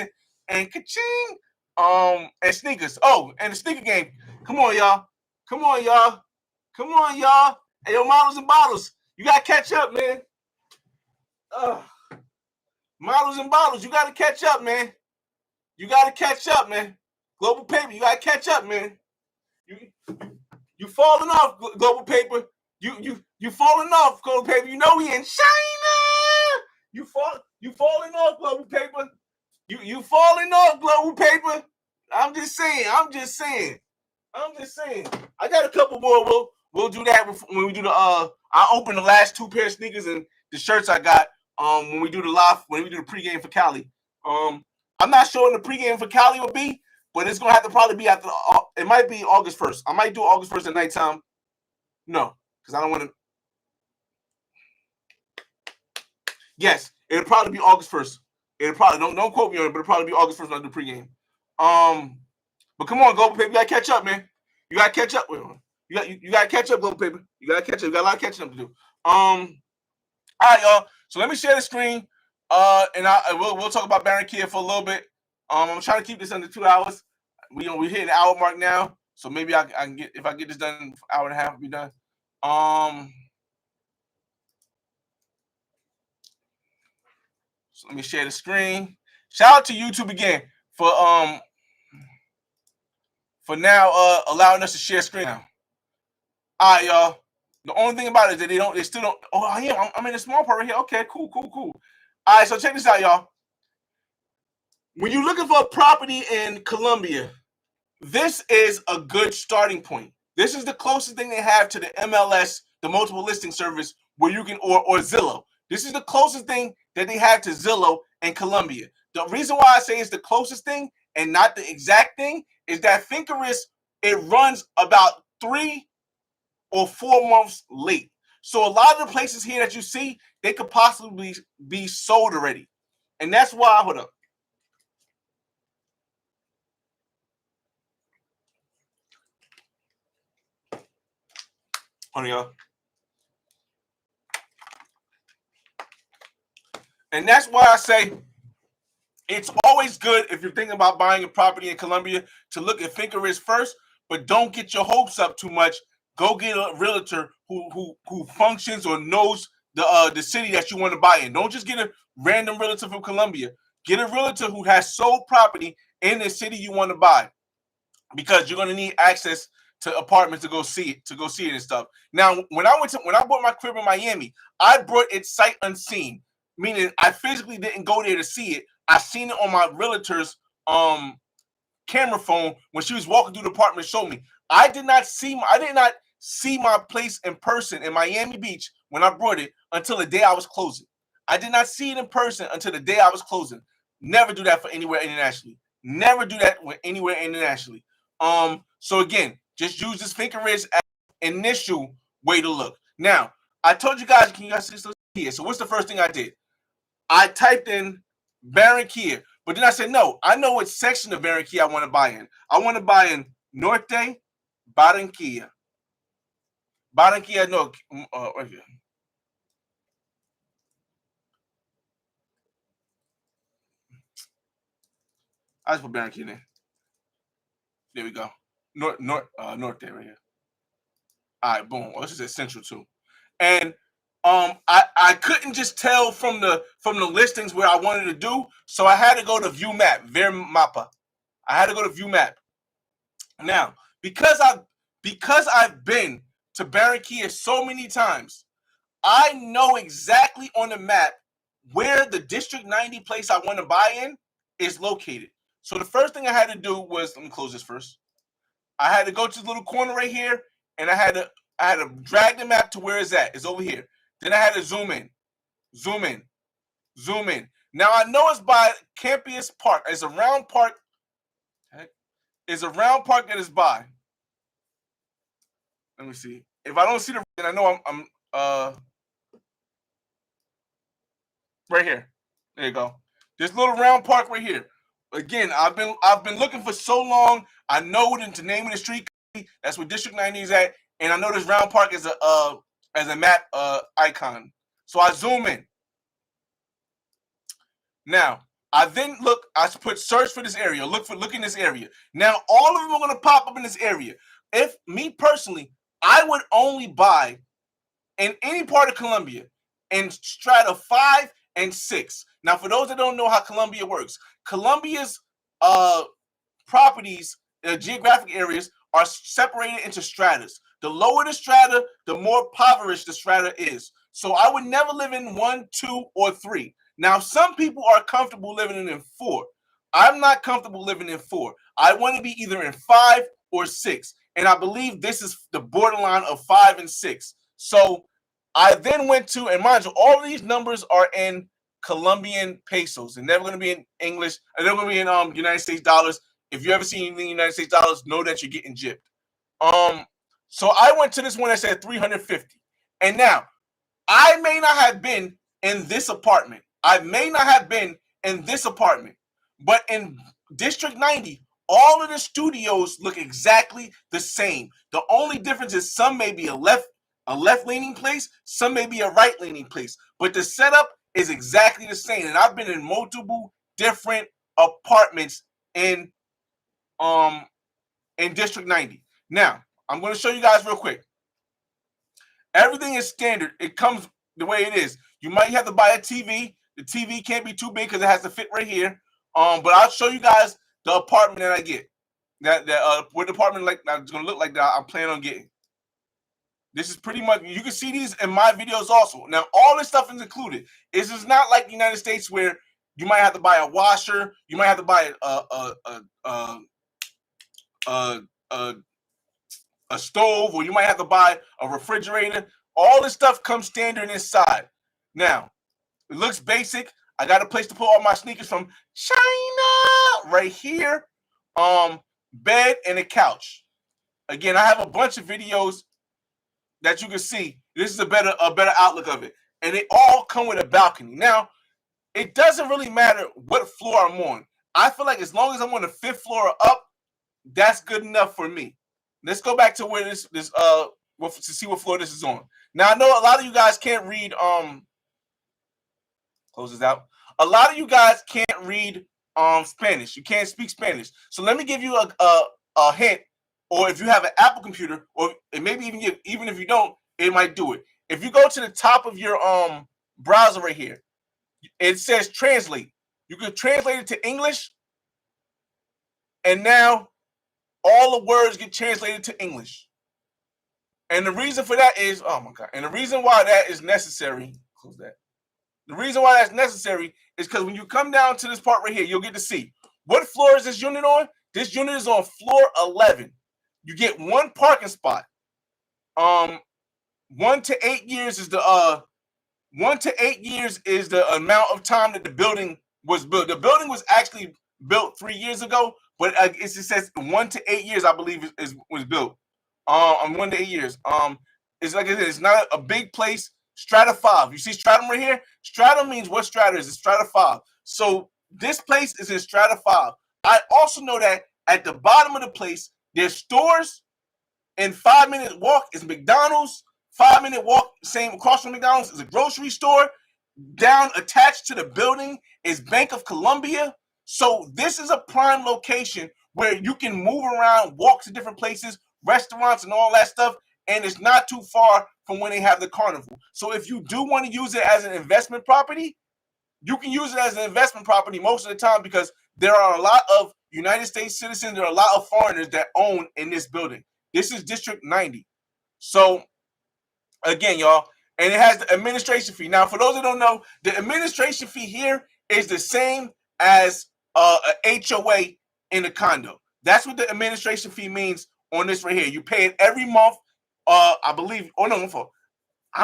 and ka-ching. And sneakers. Oh, and the sneaker game. Come on, y'all. Come on, y'all. Come on, y'all. Hey, yo, models and bottles. You gotta catch up, man. Models and bottles. You gotta catch up, man. You gotta catch up, man. Global paper. You gotta catch up, man. You falling off, global paper. You falling off, global paper. You know we in China. You falling off, global paper. You falling off, global paper. I'm just saying. I got a couple more. We'll do that when we do the I open the last 2 pair of sneakers and the shirts I got when we do the pregame for Cali. I'm not sure when the pregame for Cali will be, but it's gonna have to probably be after. It might be August 1st. I might do August 1st at nighttime. No, because I don't want to. Yes, it'll probably be August 1st. It'll probably don't quote me on it, but it'll probably be August 1st when I do pregame. But come on, Global Paper, you gotta catch up, man. You gotta catch up. You gotta catch up, Global Paper. You gotta catch up. You got a lot of catching up to do. All right, y'all. So let me share the screen. And we'll talk about Barranquilla for a little bit. I'm trying to keep this under 2 hours. We're hitting the hour mark now, so maybe I can get, if I get this done in an hour and a half, it'll be done. So let me share the screen. Shout out to YouTube again for now allowing us to share screen now. All right, y'all. The only thing about it is that they still don't. Oh, I am. I'm in the small part right here. Okay, cool. All right, so check this out, y'all. When you're looking for a property in Colombia, this is a good starting point. This is the closest thing they have to the MLS, the multiple listing service, where you can, or Zillow. This is the closest thing that they have to Zillow and Colombia. The reason why I say it's the closest thing and not the exact thing is that Finkeris, it runs about 3 or 4 months late. So a lot of the places here that you see, they could possibly be sold already. And that's why, hold up. Hold on, y'all. And that's why I say it's always good if you're thinking about buying a property in Colombia to look at Finkeris first, but don't get your hopes up too much. Go get a realtor who functions or knows the city that you want to buy in. Don't just get a random realtor from Colombia. Get a realtor who has sold property in the city you want to buy, because you're going to need access to apartments to go see it and stuff. Now, when I bought my crib in Miami, I brought it sight unseen, meaning I physically didn't go there to see it. I seen it on my realtor's camera phone when she was walking through the apartment, showed me. I did not see my place in person in Miami Beach when I brought it until the day I was closing. I did not see it in person until the day I was closing. Never do that for anywhere internationally. Never do that with anywhere internationally. So again, just use this Finkeris as initial way to look. Now, I told you guys, can you guys see this here? So what's the first thing I did? I typed in Barranquilla, but then I said, no, I know what section of Barranquilla I want to buy in. I want to buy in Norte, Barranquilla. Barranquilla, no, right here. I just put Barranquilla in. There we go. Norte right here. All right, boom. Oh, this is Central too. And I couldn't just tell from the listings where I wanted to do, so I had to go to View Map, Ver Mapa. I had to go to View Map. Now, because I've been to Barranquilla so many times, I know exactly on the map where the District 90 place I want to buy in is located. So the first thing I had to do was, let me close this first. I had to go to the little corner right here, and I had to drag the map to where it's at. It's over here. Then I had to zoom in. Now I know it's by Campus Park. It's a round park. It's a round park that is by. Let me see. If I don't see the, then I know I'm right here. There you go. This little round park right here. Again, I've been looking for so long. I know what the name of the street. That's where District 90 is at, and I know this round park is a map icon. So I zoom in. Now I then look. I put search for this area. Look in this area. Now all of them are going to pop up in this area. If me personally, I would only buy in any part of Colombia in strata 5 and 6. Now, for those that don't know how Colombia works, Colombia's properties, geographic areas are separated into stratas. The lower the strata, the more impoverished the strata is. So I would never live in 1, 2, or 3. Now, some people are comfortable living in 4. I'm not comfortable living in 4. I want to be either in 5 or 6. And I believe this is the borderline of 5 and 6. So I then went to, and mind you, all of these numbers are in Colombian pesos. They're never going to be in English. They're going to be in United States dollars. If you ever see anything in United States dollars, know that you're getting gypped. So I went to this one that said 350. And now, I may not have been in this apartment. But in District 90, all of the studios look exactly the same. The only difference is some may be a left-leaning place, some may be a right-leaning place. But the setup is exactly the same. And I've been in multiple different apartments in District 90. Now, I'm going to show you guys real quick. Everything is standard. It comes the way it is. You might have to buy a TV. The TV can't be too big because it has to fit right here. But I'll show you guys the apartment that I get. What the apartment like that's going to look like that I'm planning on getting. This is pretty much, you can see these in my videos also. Now, all this stuff is included. This is not like the United States where you might have to buy a washer. You might have to buy a stove, or you might have to buy a refrigerator. All this stuff comes standard inside. Now, it looks basic. I got a place to put all my sneakers from China right here. Bed and a couch. Again, I have a bunch of videos that you can see. This is a better outlook of it. And they all come with a balcony. Now, it doesn't really matter what floor I'm on. I feel like as long as I'm on the 5th floor or up, that's good enough for me. Let's go back to where to see what floor this is on. Now, I know a lot of you guys can't read close this out. A lot of you guys can't read Spanish. You can't speak Spanish. So let me give you a hint, or if you have an Apple computer, or maybe even if you don't, it might do it. If you go to the top of your browser right here, it says translate. You can translate it to English, and now all the words get translated to English. And the reason for that is, oh my God, and the reason why that is necessary, close that. The reason why that's necessary is because when you come down to this part right here, you'll get to see what floor is this unit on. This unit is on floor 11. You get 1 parking spot. 1 to 8 years is the 1 to 8 years is the amount of time that the building was built. The building was actually built 3 years ago, but it says 1 to 8 years, I believe, was built. 1 to 8 years. It's like I said, it's not a big place. Strata 5. You see stratum right here? Stratum means what strata is. It's strata 5. So this place is in strata 5. I also know that at the bottom of the place, there's stores, and 5-minute walk is McDonald's. 5-minute walk, same across from McDonald's, is a grocery store. Down attached to the building is Bank of Colombia. So this is a prime location where you can move around, walk to different places, restaurants, and all that stuff. And it's not too far from when they have the carnival. So if you do want to use it as an investment property, you can use it as an investment property most of the time, because there are a lot of United States citizens, there are a lot of foreigners that own in this building. This is District 90. So again, y'all, and it has the administration fee. Now, for those that don't know, the administration fee here is the same as a HOA in a condo. That's what the administration fee means on this right here. You pay it every month. I believe, I don't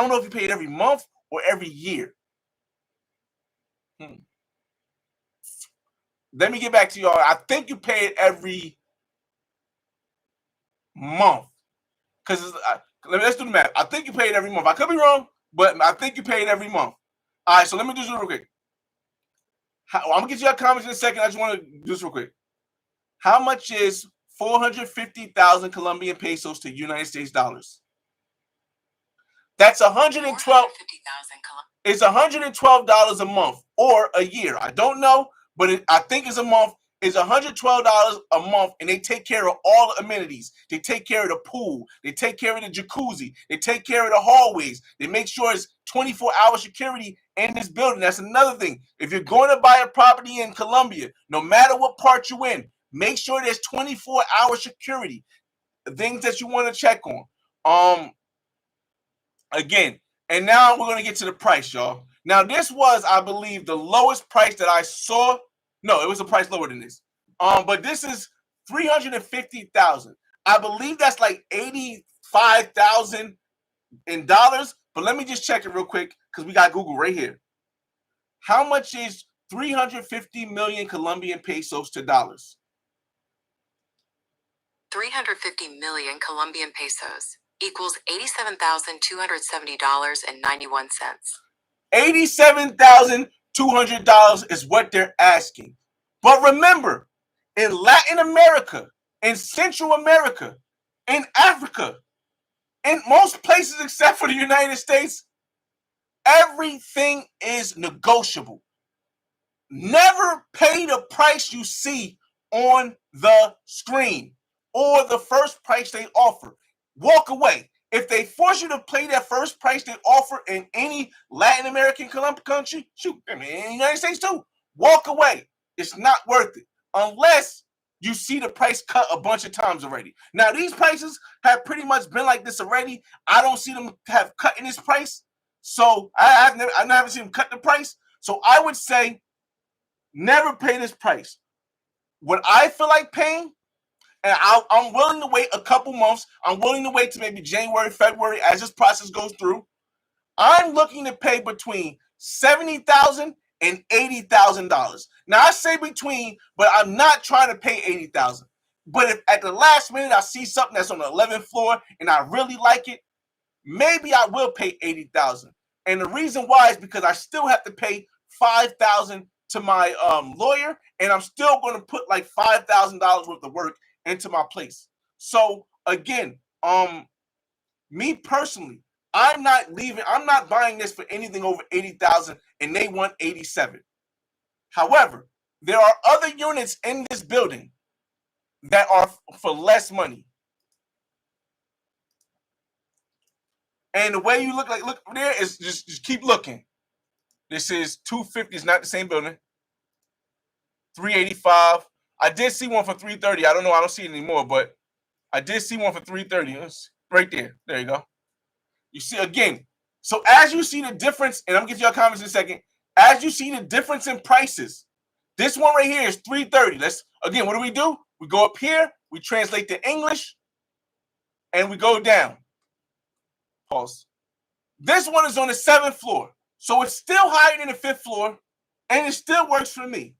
know if you pay it every month or every year. Let me get back to y'all. I think you pay it every month. Because let's do the math. I think you pay it every month. I could be wrong, but I think you pay it every month. All right, so let me do this real quick. I'm going to get you your comments in a second. I just want to do this real quick. How much is 450,000 Colombian pesos to United States dollars? That's 112. It's $112 a month or a year. I don't know, but I think it's a month. It's $112 a month, and they take care of all the amenities. They take care of the pool. They take care of the jacuzzi. They take care of the hallways. They make sure it's 24-hour security in this building. That's another thing. If you're going to buy a property in Colombia, no matter what part you're in, make sure there's 24-hour security. The things that you want to check on. Again, and now we're going to get to the price, y'all. Now, this was, I believe, the lowest price that I saw. No, it was a price lower than this. But this is $350,000. I believe that's like $85,000 in dollars. But let me just check it real quick, because we got Google right here. How much is 350 million Colombian pesos to dollars? 350 million Colombian pesos equals $87,270.91. $87,200 is what they're asking. But remember, in Latin America, in Central America, in Africa, in most places except for the United States, everything is negotiable. Never pay the price you see on the screen or the first price they offer. Walk away. If they force you to pay that first price they offer in any Latin American country, shoot, I mean, in the United States too, walk away. It's not worth it unless you see the price cut a bunch of times already. Now, these prices have pretty much been like this already. I don't see them have cut in this price. So I haven't seen them cut the price. So I would say never pay this price. What I feel like paying And I'm willing to wait a couple months. I'm willing to wait to maybe January, February as this process goes through. I'm looking to pay between $70,000 and $80,000. Now I say between, but I'm not trying to pay $80,000. But if at the last minute I see something that's on the 11th floor and I really like it, maybe I will pay $80,000. And the reason why is because I still have to pay $5,000 to my lawyer, and I'm still going to put like $5,000 worth of work into my place. So again, me personally, I'm not buying this for anything over 80,000, and they want 87. However, there are other units in this building that are for less money. And the way you look there is just keep looking. This is 250. It's not the same building. 385. I did see one for 330. I don't know. I don't see it anymore, but I did see one for 330. It's right there. There you go. You see again. So as you see the difference, and I'm gonna get your comments in a second. As you see the difference in prices, this one right here is 330. What do? We go up here, we translate to English, and we go down. Pause. This one is on the 7th floor. So it's still higher than the 5th floor, and it still works for me.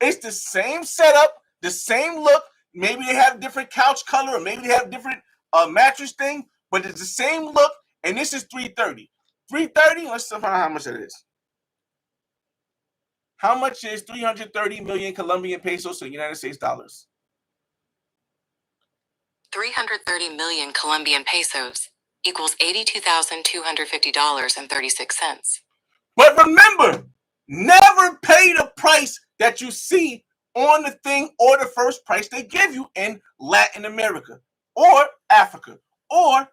It's the same setup, the same look. Maybe they have different couch color, or maybe they have different mattress thing, but it's the same look, and this is 330. 330, let's find out how much it is. How much is 330 million Colombian pesos to United States dollars? 330 million Colombian pesos equals $82,250.36. But remember, never pay the price that you see on the thing or the first price they give you in Latin America or Africa or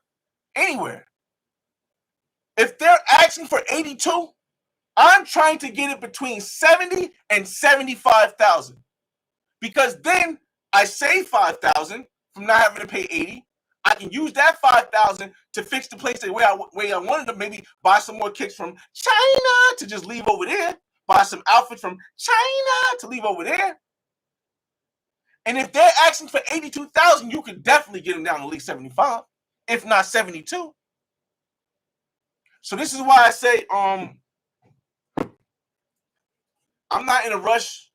anywhere. If they're asking for 82, I'm trying to get it between 70 and 75,000, because then I save 5,000 from not having to pay 80. I can use that 5,000 to fix the place the way I wanted to. Maybe buy some more kicks from China to just leave over there. Buy some outfits from China to leave over there. And if they're asking for 82,000, you could definitely get them down to at least 75, if not 72. So this is why I say I'm not in a rush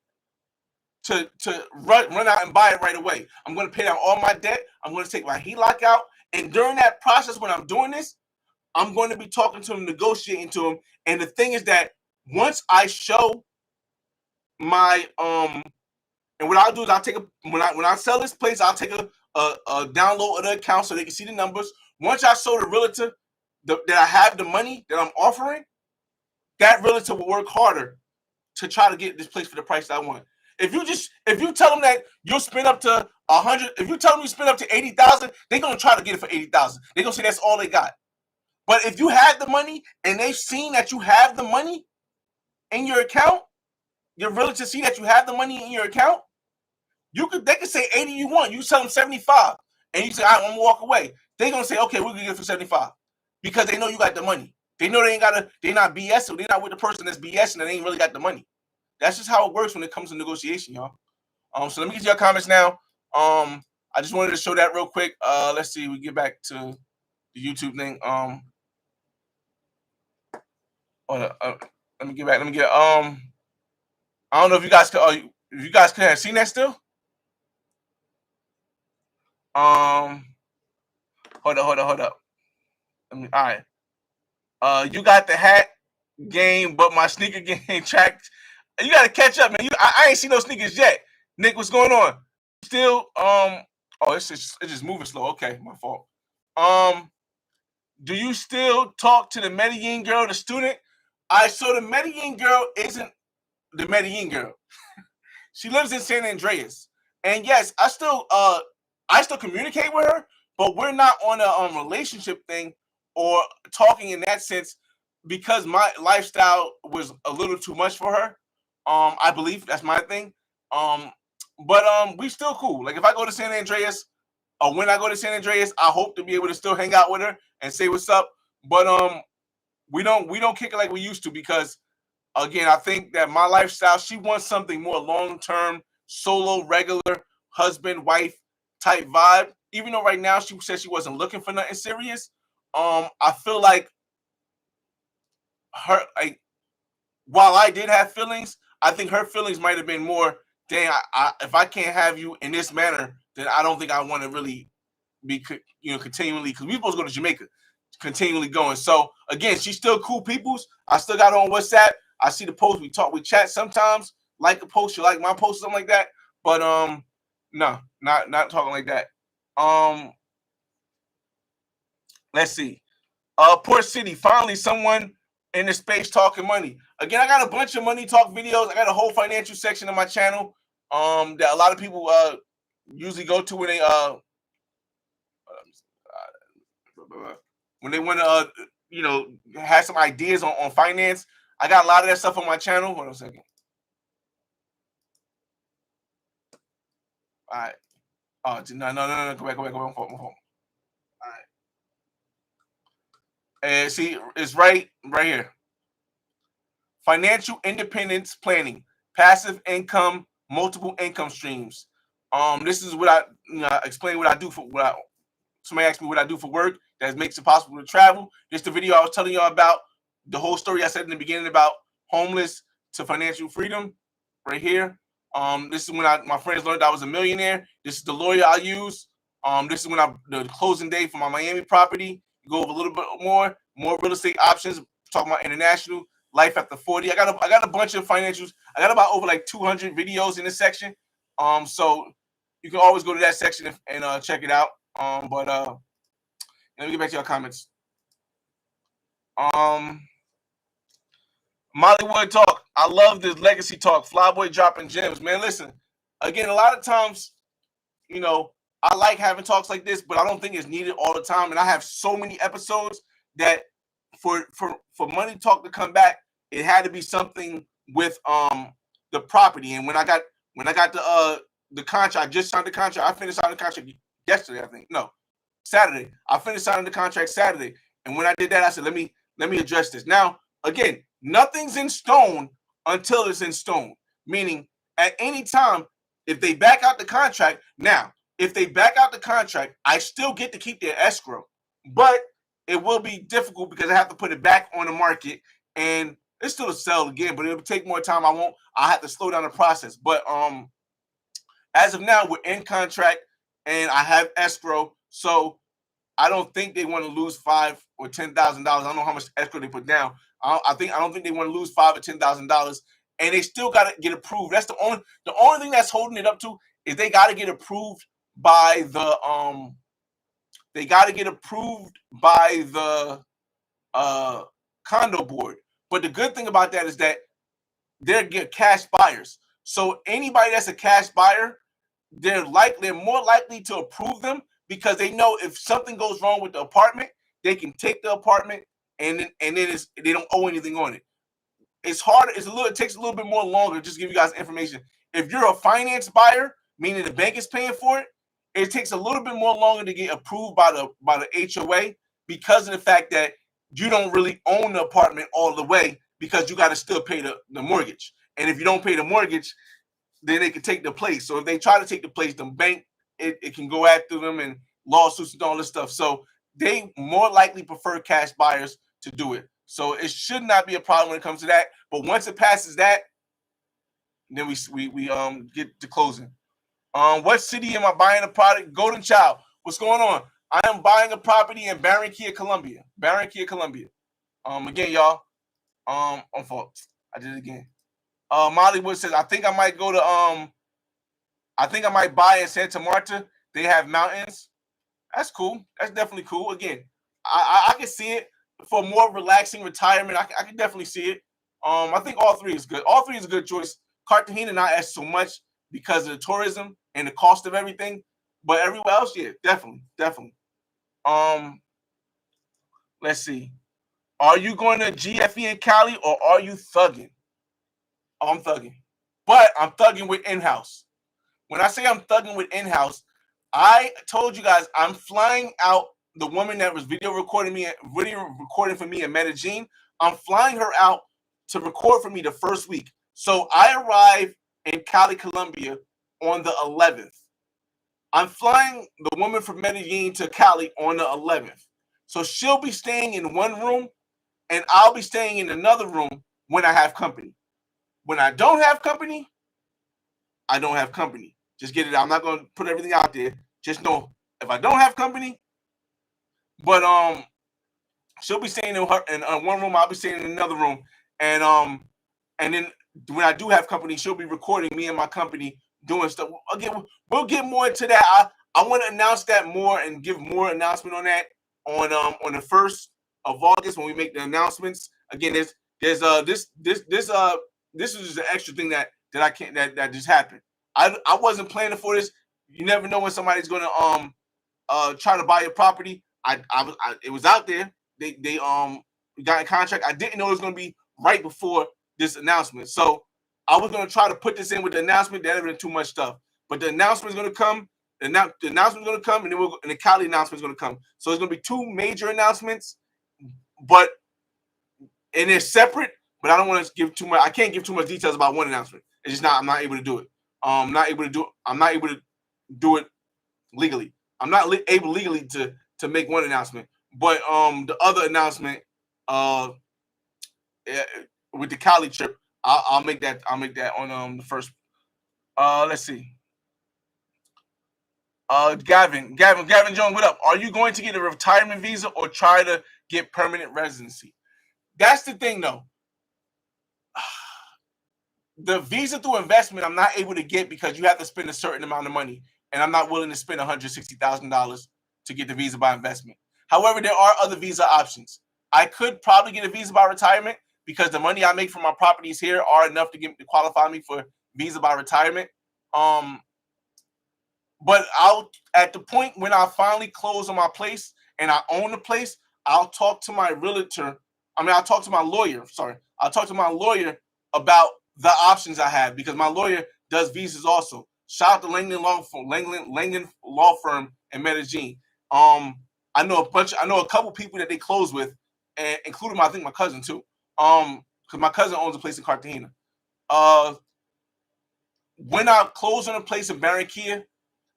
to run out and buy it right away. I'm going to pay down all my debt. I'm going to take my HELOC out. And during that process, when I'm doing this, I'm going to be talking to him, negotiating to him. And the thing is that once I show my and what I'll do is I'll take when I sell this place, I'll take a download of the account so they can see the numbers. Once I show the realtor that I have the money that I'm offering, that realtor will work harder to try to get this place for the price I want. If you tell them that you'll spend up to 100, if you tell them you spend up to 80,000, they're gonna try to get it for 80,000. They're gonna say that's all they got. But if you have the money and they've seen that you have the money in your account, your realtor see that you have the money in your account, they can say 80 you want. You tell them 75, and you say I want to walk away. They're gonna say okay, we're gonna get it for 75 because they know you got the money. They know they're not BS, they're not with the person that's BS and they ain't really got the money. That's just how it works when it comes to negotiation, y'all. So let me get your comments now. I just wanted to show that real quick. Let's see, we get back to the YouTube thing. Let me get back. I don't know if you guys could have seen that still. Hold up. All right. You got the hat game, but my sneaker game tracked. You got to catch up, man. I ain't seen no sneakers yet. Nick, what's going on? Still, it's just moving slow. Okay, my fault. Do you still talk to the Medellin girl, the student? So the Medellin girl isn't the Medellin girl. She lives in San Andreas, and yes, I still communicate with her, but we're not on a relationship thing or talking in that sense because my lifestyle was a little too much for her. I believe that's my thing. But we still cool. Like if I go to San Andreas, or when I go to San Andreas, I hope to be able to still hang out with her and say what's up. But we don't kick it like we used to because again, I think that my lifestyle, she wants something more long-term, solo, regular, husband, wife, type vibe. Even though right now she said she wasn't looking for nothing serious, I feel like her, while I did have feelings, I think her feelings might have been more, dang, if I can't have you in this manner, then I don't think I want to really be, continually, because we supposed to go to Jamaica, continually going. So again, she's still cool peoples. I still got her on WhatsApp. I see the post. We talk, we chat sometimes. Like a post, you like my post, something like that. But no, not talking like that. Let's see. Port City, finally someone in the space talking money. Again, I got a bunch of money talk videos. I got a whole financial section of my channel that a lot of people usually go to when they want to have some ideas on finance. I got a lot of that stuff on my channel. Hold on a second. All right. Oh, no. Go back. My phone. All right. And see, it's right here. Financial independence planning, passive income, multiple income streams. This is what I explain what I do for somebody asked me what I do for work that makes it possible to travel. This is the video I was telling y'all about, the whole story I said in the beginning about homeless to financial freedom right here. This is when my friends learned I was a millionaire. This is the lawyer I use. This is when the closing day for my Miami property. Go over a little bit more real estate options, talking about international life after 40. I got a bunch of financials. I got about over like 200 videos in this section. So you can always go to that section and check it out. But let me get back to your comments. Mollywood talk. I love this legacy talk. Flyboy dropping gems, man. Listen, again, a lot of times, I like having talks like this, but I don't think it's needed all the time. And I have so many episodes that for money talk to come back, it had to be something with the property. And when I got the contract, I just signed the contract. I finished signing the contract yesterday, I think. No, Saturday. I finished signing the contract Saturday. And when I did that, I said, let me address this. Now, again, nothing's in stone until it's in stone. Meaning, at any time, if they back out the contract, now, if they back out the contract, I still get to keep their escrow. But it will be difficult because I have to put it back on the market, and it's still a sell again, but it'll take more time. I'll have to slow down the process. But as of now, we're in contract and I have escrow. So I don't think they want to lose $5,000 or $10,000. I don't know how much escrow they put down. I don't think they want to lose $5,000 or $10,000, and they still got to get approved. That's the only thing that's holding it up to is they got to get approved by the condo board. But the good thing about that is that they're cash buyers. So anybody that's a cash buyer, they're more likely to approve them because they know if something goes wrong with the apartment, they can take the apartment and then they don't owe anything on it. It's hard. It takes a little bit more longer. Just to give you guys information. If you're a finance buyer, meaning the bank is paying for it, it takes a little bit more longer to get approved by the HOA because of the fact that you don't really own the apartment all the way because you got to still pay the mortgage. And if you don't pay the mortgage, then they can take the place. So if they try to take the place, the bank, it can go after them and lawsuits and all this stuff. So they more likely prefer cash buyers to do it. So it should not be a problem when it comes to that. But once it passes that, then we get to closing. What city am I buying a product? Golden Child. What's going on? I am buying a property in Barranquilla, Colombia. Again, y'all. On fault. I did it again. Mollywood says, I think I might buy in Santa Marta. They have mountains. That's cool. That's definitely cool. Again, I can see it for more relaxing retirement. I can definitely see it. I think all three is good. All three is a good choice. Cartagena not as so much because of the tourism and the cost of everything, but everywhere else, yeah, definitely. Let's see. Are you going to GFE in Cali or are you thugging? Oh, I'm thugging, but I'm thugging with in-house. When I say I'm thugging with in-house, I told you guys I'm flying out the woman that was video recording for me in Medellin. I'm flying her out to record for me the first week. So I arrive in Cali, Colombia on the 11th. I'm flying the woman from Medellin to Cali on the 11th. So she'll be staying in one room and I'll be staying in another room when I have company. When I don't have company, I don't have company. Just get it out. I'm not going to put everything out there. Just know if I don't have company, but she'll be staying in one room, I'll be staying in another room. And then when I do have company, she'll be recording me and my company doing stuff. Again, we'll get more into that. I want to announce that more and give more announcement on that on the 1st of August when we make the announcements. Again, this is just an extra thing that I can't that just happened. I wasn't planning for this. You never know when somebody's gonna try to buy your property. It was out there. They got a contract. I didn't know it was gonna be right before this announcement. So I was gonna try to put this in with the announcement. That would have been too much stuff. But the announcement is gonna come. The announcement is gonna come, and then and the Cali announcement is gonna come. So it's gonna be 2 major announcements, but and they're separate. But I don't want to give too much. I can't give too much details about one announcement. It's just not. I'm not able to do it. I'm not able to do it legally. I'm not able legally to make one announcement. But the other announcement with the Cali trip, I'll make that on the first. Let's see. Gavin Jones, what up? Are you going to get a retirement visa or try to get permanent residency? That's the thing, though. The visa through investment, I'm not able to get because you have to spend a certain amount of money, and I'm not willing to spend $160,000 to get the visa by investment. However, there are other visa options. I could probably get a visa by retirement because the money I make from my properties here are enough to qualify me for visa by retirement. But at the point when I finally close on my place and I own the place, I'll talk to my realtor. I'll talk to my lawyer. Sorry, I'll talk to my lawyer about the options I have because my lawyer does visas also. Shout out to Langland Law Firm in Medellin. I know a couple people that they close with, and including I think my cousin too. Because my cousin owns a place in Cartagena. When I close on a place in Barranquilla,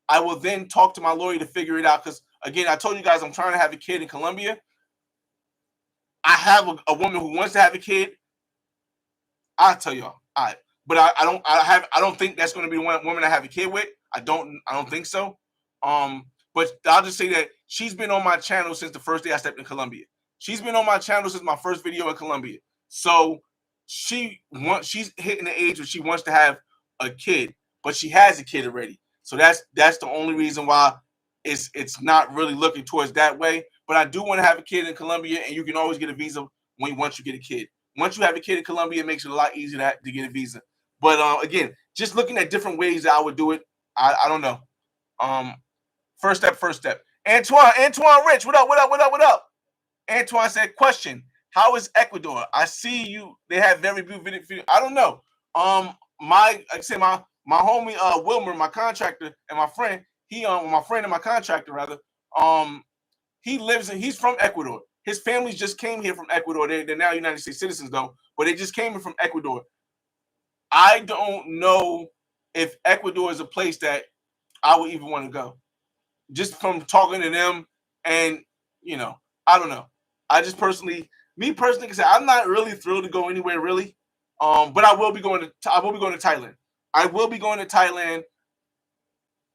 I will then talk to my lawyer to figure it out. Because again, I told you guys I'm trying to have a kid in Colombia. I have a woman who wants to have a kid. I'll tell y'all. All right. But I don't think that's going to be the one woman I have a kid with. I don't think so. But I'll just say that she's been on my channel since the first day I stepped in Colombia. She's been on my channel since my first video in Colombia. So she's hitting the age where she wants to have a kid, but she has a kid already. So that's the only reason why it's not really looking towards that way. But I do want to have a kid in Colombia, and you can always get a visa once you get a kid. Once you have a kid in Colombia, it makes it a lot easier to get a visa. But again, just looking at different ways that I would do it, I don't know. First step. Antoine Rich, what up? Antoine said, question, how is Ecuador? I see you. They have very beautiful video. I don't know. My homie Wilmer, my contractor, and my friend, my friend and my contractor rather, he's from Ecuador. His family just came here from Ecuador. They're now United States citizens though, but they just came in from Ecuador. I don't know if Ecuador is a place that I would even want to go. Just from talking to them, and I don't know. I just personally, can say I'm not really thrilled to go anywhere really. But I will be going to Thailand. I will be going to Thailand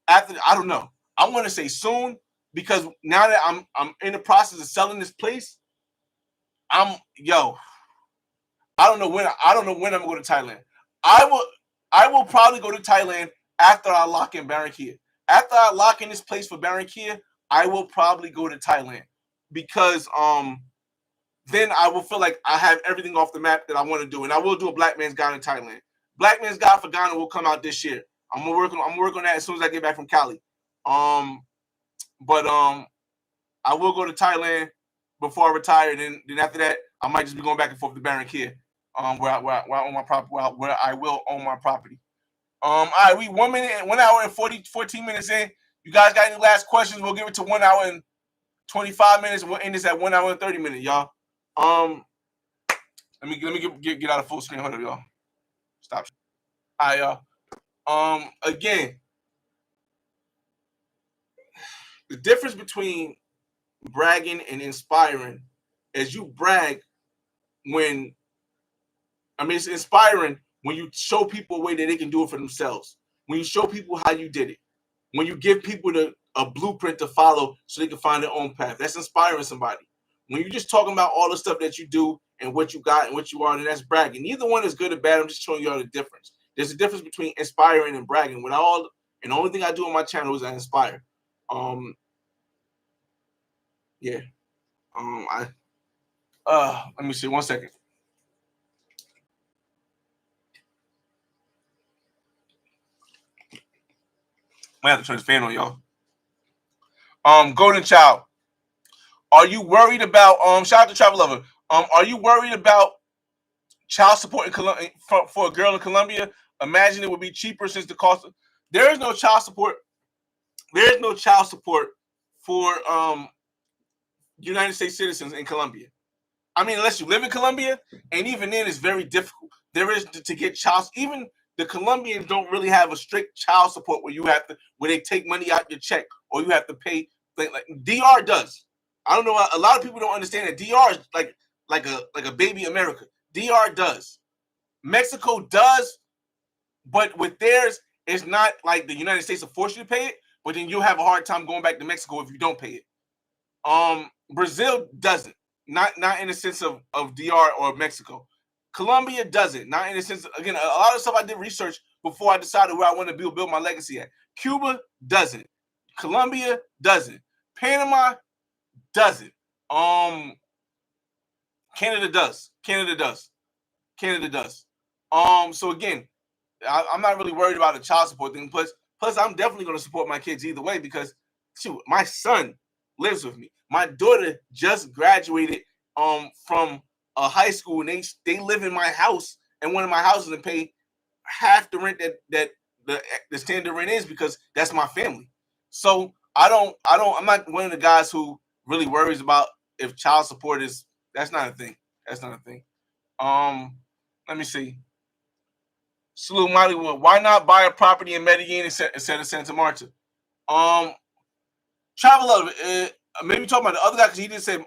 after. I don't know. I want to say soon because now that I'm in the process of selling this place, I don't know when I'm going to Thailand. I will probably go to Thailand after I lock in Barranquilla. After I lock in this place for Barranquilla, I will probably go to Thailand because then I will feel like I have everything off the map that I want to do, and I will do a Black Man's Guide in Thailand. Black Man's Guide for Ghana will come out this year. I'm gonna work on that as soon as I get back from Cali. But I will go to Thailand before I retire. And then after that, I might just be going back and forth to Barranquilla, where I own my property, where I will own my property. All right, we 1 minute, 1 hour and 14 minutes in. You guys got any last questions? We'll give it to 1 hour and 25 minutes. We'll end this at 1 hour and 30 minutes, y'all. Let me get out of full screen. Hold up, y'all. Stop. All right, y'all. Again, the difference between bragging and inspiring is you brag when, I mean, it's inspiring when you show people a way that they can do it for themselves. When you show people how you did it. When you give people a blueprint to follow so they can find their own path. That's inspiring somebody. When you're just talking about all the stuff that you do and what you got and what you are, then that's bragging. Neither one is good or bad. I'm just showing you all the difference. There's a difference between inspiring and bragging. And the only thing I do on my channel is I inspire. Yeah. Let me see. 1 second. I have to turn this fan on, y'all. Golden Child. Are you worried about shout out to Travel Lover? Are you worried about child support in Colombia for a girl in Colombia? Imagine it would be cheaper since the cost of, there is no child support. There is no child support for United States citizens in Colombia. I mean, unless you live in Colombia, and even then it's very difficult. There is to get child, even the Colombians don't really have a strict child support where they take money out your check or you have to pay. Like DR does. I don't know. A lot of people don't understand that DR is like a baby America. DR does. Mexico does, but with theirs, it's not like the United States will force you to pay it, but then you'll have a hard time going back to Mexico if you don't pay it. Brazil doesn't. Not in the sense of DR or Mexico. Colombia doesn't. Not in the sense, again, a lot of stuff I did research before I decided where I want to build my legacy at. Cuba doesn't. Colombia doesn't. Panama doesn't. Canada does. So again, I'm not really worried about the child support thing. Plus I'm definitely going to support my kids either way because, shoot, my son lives with me. My daughter just graduated from a high school, and they live in my house and one of my houses and pay half the rent that the standard rent is because that's my family. So I'm not one of the guys who really worries about if child support is, that's not a thing. Let me see. Salute Mollywood. Why not buy a property in Medellin instead of Santa Marta? Travel maybe talking about the other guy because he did say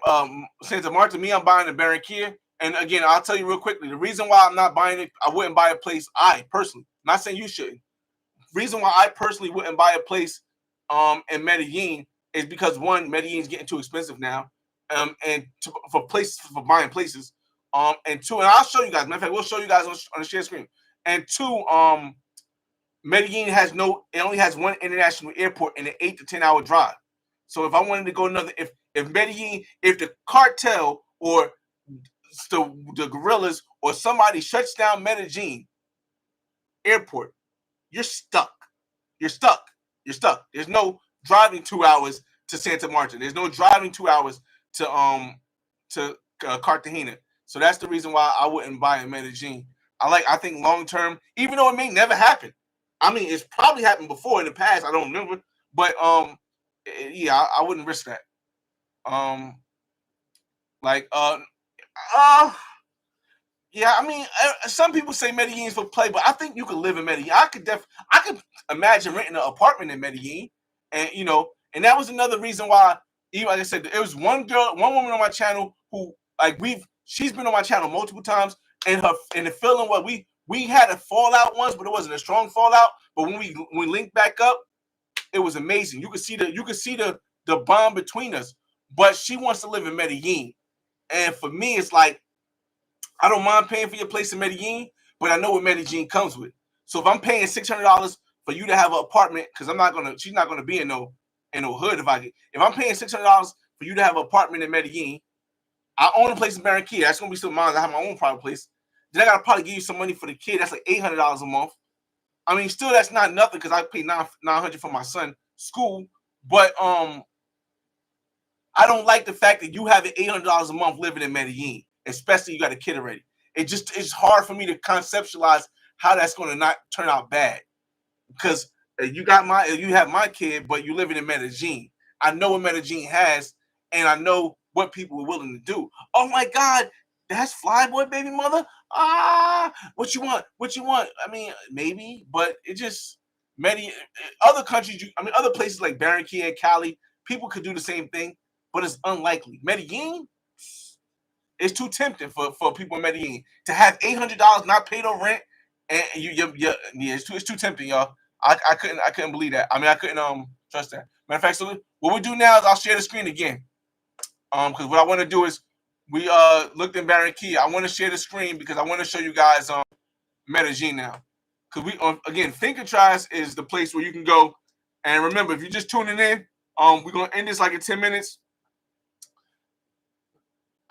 Santa Marta. Me, I'm buying in Barranquilla. And again, I'll tell you real quickly. The reason why I'm not buying it, I wouldn't buy a place. I personally, not saying you shouldn't. Reason why I personally wouldn't buy a place in Medellin is because one, Medellin's getting too expensive now, and for buying places. And two, and I'll show you guys. Matter of fact, we'll show you guys on the share screen. And two, Medellin only has one international airport and an 8 to 10 hour drive. So if I wanted to go if Medellin, if the cartel or the guerrillas or somebody shuts down Medellin airport, you're stuck. There's no driving 2 hours to Santa Marta. There's no driving 2 hours to Cartagena. So that's the reason why I wouldn't buy in Medellin. I think long term, even though it may never happen. I mean, it's probably happened before in the past. I don't remember, but yeah, I wouldn't risk that. Yeah, I mean, some people say Medellin is for play, but I think you could live in Medellin. I could imagine renting an apartment in Medellin, and and that was another reason why. Even like I said, there was one woman on my channel who she's been on my channel multiple times, and the feeling was we had a fallout once, but it wasn't a strong fallout. But when we linked back up, it was amazing. You could see the bond between us. But she wants to live in Medellin, and for me, it's like I don't mind paying for your place in Medellin, but I know what Medellin comes with. So if I'm paying $600 for you to have an apartment, because she's not gonna be in no hood if I'm paying $600 for you to have an apartment in Medellin, I own a place in Barranquilla. That's gonna be still mine. I have my own private place. Then I gotta probably give you some money for the kid. That's like $800 a month. I mean, still that's not nothing because I pay $900 for my son's school. But I don't like the fact that you have $800 a month living in Medellin, especially you got a kid already. It's hard for me to conceptualize how that's going to not turn out bad because you have my kid, but you're living in Medellin. I know what Medellin has, and I know what people are willing to do. Oh my God, that's Flyboy baby mother. What you want? I mean, maybe, but it just other countries. Other places like Barranquilla and Cali, people could do the same thing, but it's unlikely. Medellin, it's too tempting for people in Medellin to have $800 not paid on rent, and it's too tempting, y'all. I couldn't believe that. I mean, I couldn't trust that. Matter of fact, so what we do now is I'll share the screen again. Because what I want to do is we looked in Barranquilla. I want to share the screen because I want to show you guys Medellin now. Because we again, Thinkitrize is the place where you can go. And remember, if you're just tuning in, we're gonna end this like in 10 minutes.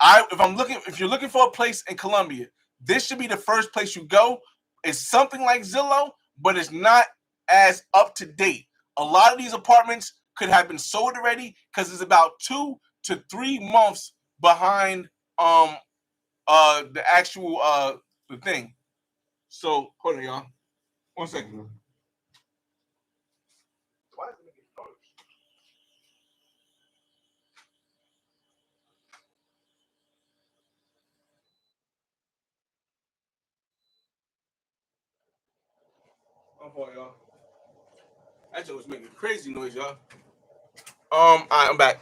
If you're looking for a place in Colombia, this should be the first place you go. It's something like Zillow, but it's not as up to date. A lot of these apartments could have been sold already because it's about 2 to 3 months behind the actual the thing. So hold on, y'all. 1 second. Why is it making noise? I'm sorry, y'all. That shit was making crazy noise, y'all. All right, I'm back.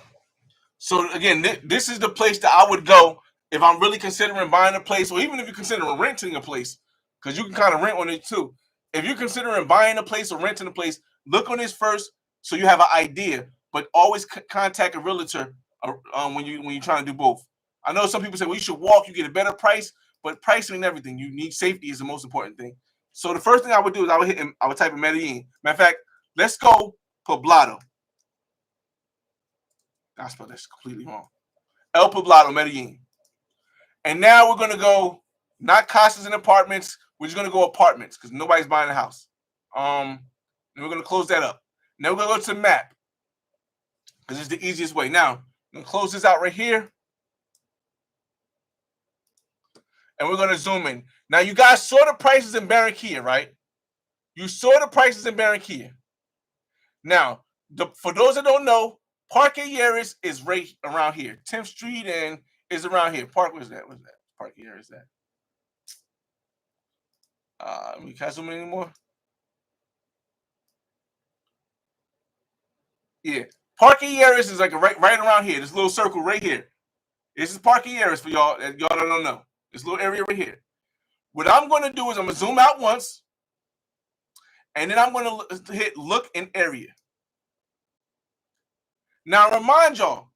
So again, this is the place that I would go if I'm really considering buying a place, or even if you're considering renting a place, because you can kind of rent on it too. If you're considering buying a place or renting a place, look on this first so you have an idea. But always contact a realtor when you're trying to do both. I know some people say, well, you should walk, you get a better price, but pricing and everything, you need safety is the most important thing. So the first thing I would do is I would type in Medellin. Matter of fact, let's go Poblado. I spelled this completely wrong. El Poblado, Medellin. And now we're going to go, not casas and apartments. We're just going to go apartments because nobody's buying a house. And we're going to close that up. Now we're going to go to the map because it's the easiest way. Now, I'm going to close this out right here. And we're going to zoom in. Now, you guys saw the prices in Barranquilla, right? You saw the prices in Barranquilla. Now, for those that don't know, Parque Yeris is right around here. 10th Street and is around here. Where's that? Parque Yeris is that? Can I zoom in anymore? Yeah. Parque Yeris is like right around here. This little circle right here. This is Parque Yeris for y'all that y'all don't know. This little area right here. What I'm going to do is I'm going to zoom out once. And then I'm going to hit look in area. Now, remind y'all,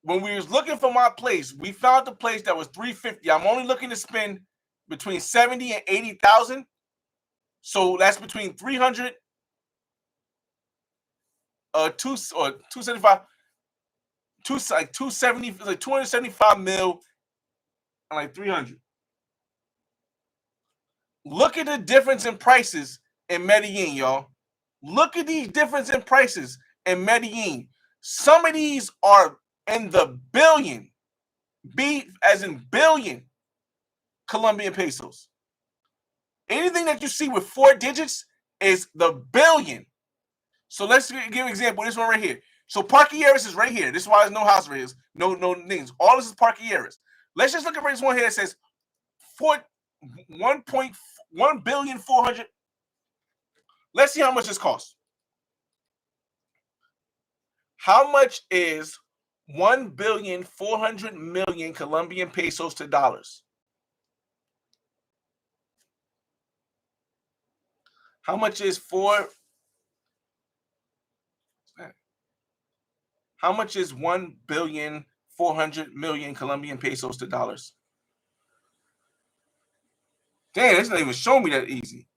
when we was looking for my place, we found the place that was $350. I'm only looking to spend between $70,000 and $80,000. So that's between 300, 275, 270, like 275 mil, and like 300. Look at the difference in prices in Medellin, y'all. Look at these difference in prices in Medellin. Some of these are in the billion, B as in billion Colombian pesos. Anything that you see with 4 digits is the billion. So let's give an example. This one right here. So Parque Yeris is right here. This is why there's no house rates, no names. All this is Parque Yeris. Let's just look at this one here that says 1.1 billion 400. Let's see how much this costs. How much is 1,400,000,000 Colombian pesos to dollars? How much is How much is 1,400,000,000 Colombian pesos to dollars? Damn, it's not even showing me that easy.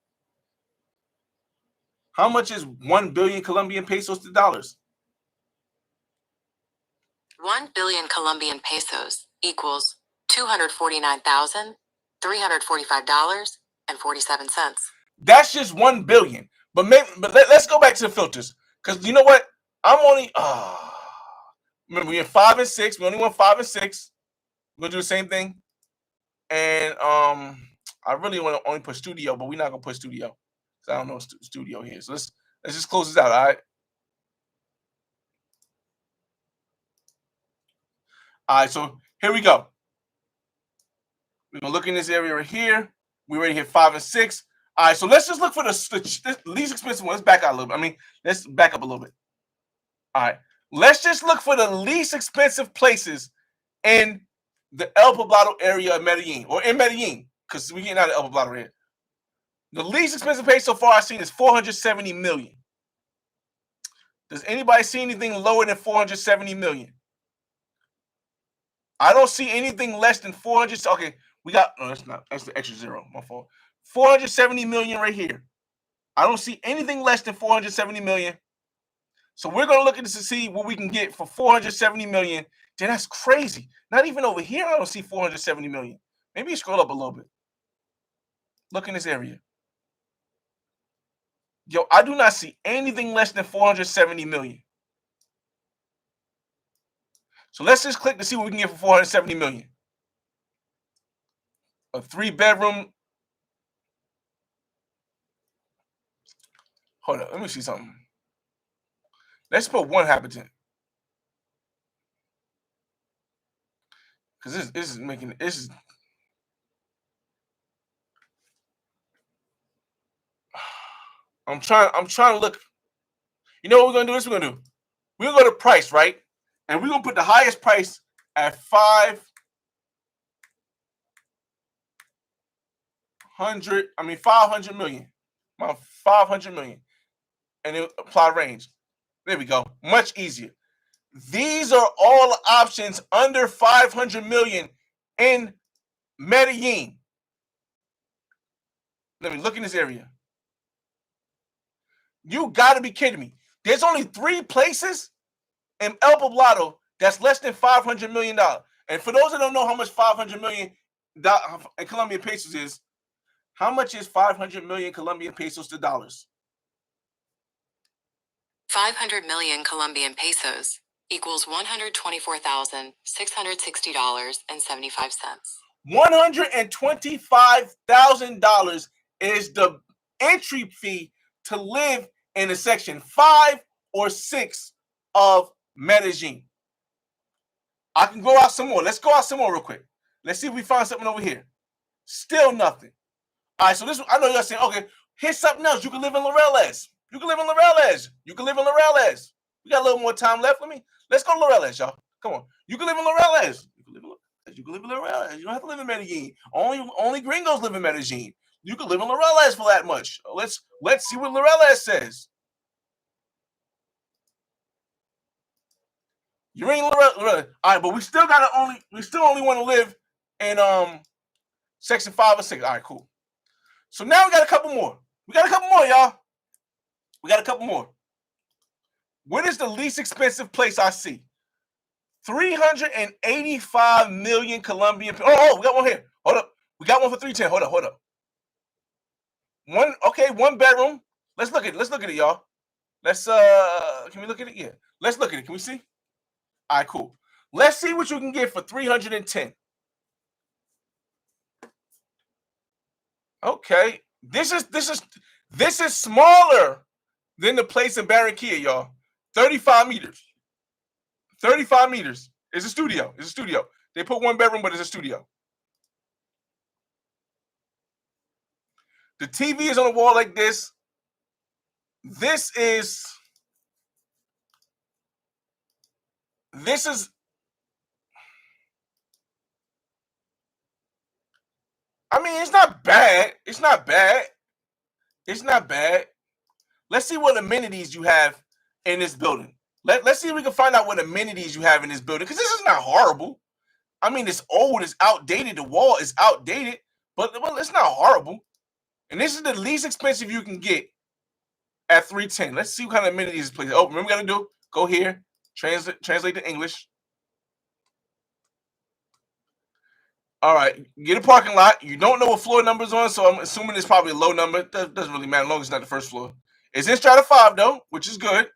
How much is 1 billion Colombian pesos to dollars? 1 billion Colombian pesos equals $249,345.47. That's just 1 billion. But let's go back to the filters. Because you know what? I'm only remember we're in 5 and 6. We only want 5 and 6. We're gonna do the same thing. And I really want to only put studio, but we're not gonna put studio. So I don't know studio here. So let's just close this out, all right? All right, so here we go. We're gonna look in this area right here. We already hit 5 and 6. All right, so let's just look for the least expensive one. Let's back out a little bit. Let's back up a little bit. All right. Let's just look for the least expensive places in the El Poblado area of Medellin, or in Medellin, because we getting out of El Poblado here. The least expensive place so far I've seen is 470 million. Does anybody see anything lower than 470 million? I don't see anything less than 400. Okay, we got, no, that's not, that's the extra zero, my fault. 470 million right here. I don't see anything less than 470 million. So we're going to look at this to see what we can get for 470 million. Then that's crazy. Not even over here, I don't see 470 million. Maybe you scroll up a little bit. Look in this area. Yo, I do not see anything less than 470 million. So let's just click to see what we can get for 470 million. A 3-bedroom. Hold on, let me see something. Let's put 1 habitant. Because this is making, this is, I'm trying to look. You know what we're gonna do? This we're gonna do. We're gonna go to price, right? And we're gonna put the highest price at 500 million. 500 million. And then apply range. There we go. Much easier. These are all options under 500 million in Medellin. Let me look in this area. You gotta be kidding me. There's only 3 places in El Poblado that's less than $500 million. And for those that don't know how much 500 million in Colombian pesos is, how much is 500 million Colombian pesos to dollars? 500 million Colombian pesos equals $124,660.75. $125,000 is the entry fee to live in a section 5 or 6 of Medellin. I can go out some more. Let's go out some more real quick. Let's see if we find something over here. Still nothing. All right, so this, I know you're saying, okay, here's something else. You can live in Laureles. You can live in Laureles. You can live in Laureles. We got a little more time left. Let's go to Laureles, y'all. Come on. You can live in Laureles. You can live in Laureles. You can live in Laureles. You don't have to live in Medellin. Only gringos live in Medellin. You can live in Laureles for that much. Let's see what Laureles says. You're in Laureles. All right, but we still only want to live in section 5 or 6. All right, cool. So now we got a couple more. Y'all. We got a couple more. What is the least expensive place I see? 385 million Colombian. Oh, we got one here. Hold up. We got one for 310. Hold up. 1 bedroom. Let's look at it, y'all. Can we look at it? Yeah. Let's look at it. Can we see? All right, cool. Let's see what you can get for 310. Okay. This is smaller than the place in Barranquilla, y'all. 35 meters. 35 meters. It's a studio. They put 1 bedroom, but it's a studio. The TV is on the wall like this. This is I mean, it's not bad. It's not bad. Let's see what amenities you have in this building. Let's see if we can find out what amenities you have in this building, because this is not horrible. I mean, it's old, it's outdated. The wall is outdated, but it's not horrible. And this is the least expensive you can get at 310. Let's see what kind of amenities this place. Oh, remember what we got to do? Go here, translate to English. All right, get a parking lot. You don't know what floor number's on, so I'm assuming it's probably a low number. That doesn't really matter as long as it's not the first floor. It's in strata 5 though, which is good.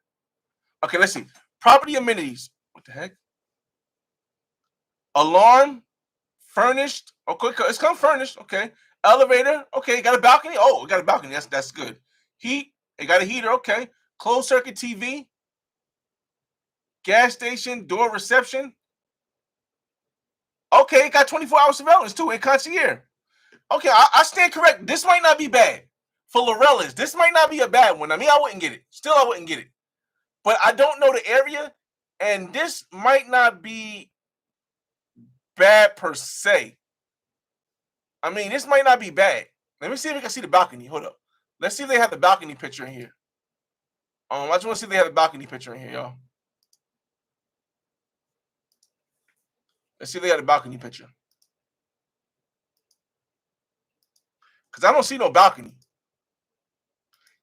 Okay, let's see. Property amenities. What the heck? Alarm, furnished. Okay, it's come furnished. Okay, elevator. Okay, got a balcony. Oh, it got a balcony. That's good. Heat. It got a heater. Okay, closed circuit TV. Gas station, door reception. Okay, it got 24-hour surveillance too, and concierge. Okay, I stand correct. This might not be bad for Laureles. This might not be a bad one. I mean, I wouldn't get it. Still, I wouldn't get it. but I don't know the area, and this might not be bad per se. I mean, this might not be bad. Let me see if we can see the balcony. Hold up. Let's see if they have the balcony picture in here. I just want to see if they have the balcony picture in here, y'all. Let's see if they got the balcony picture. Because I don't see no balcony.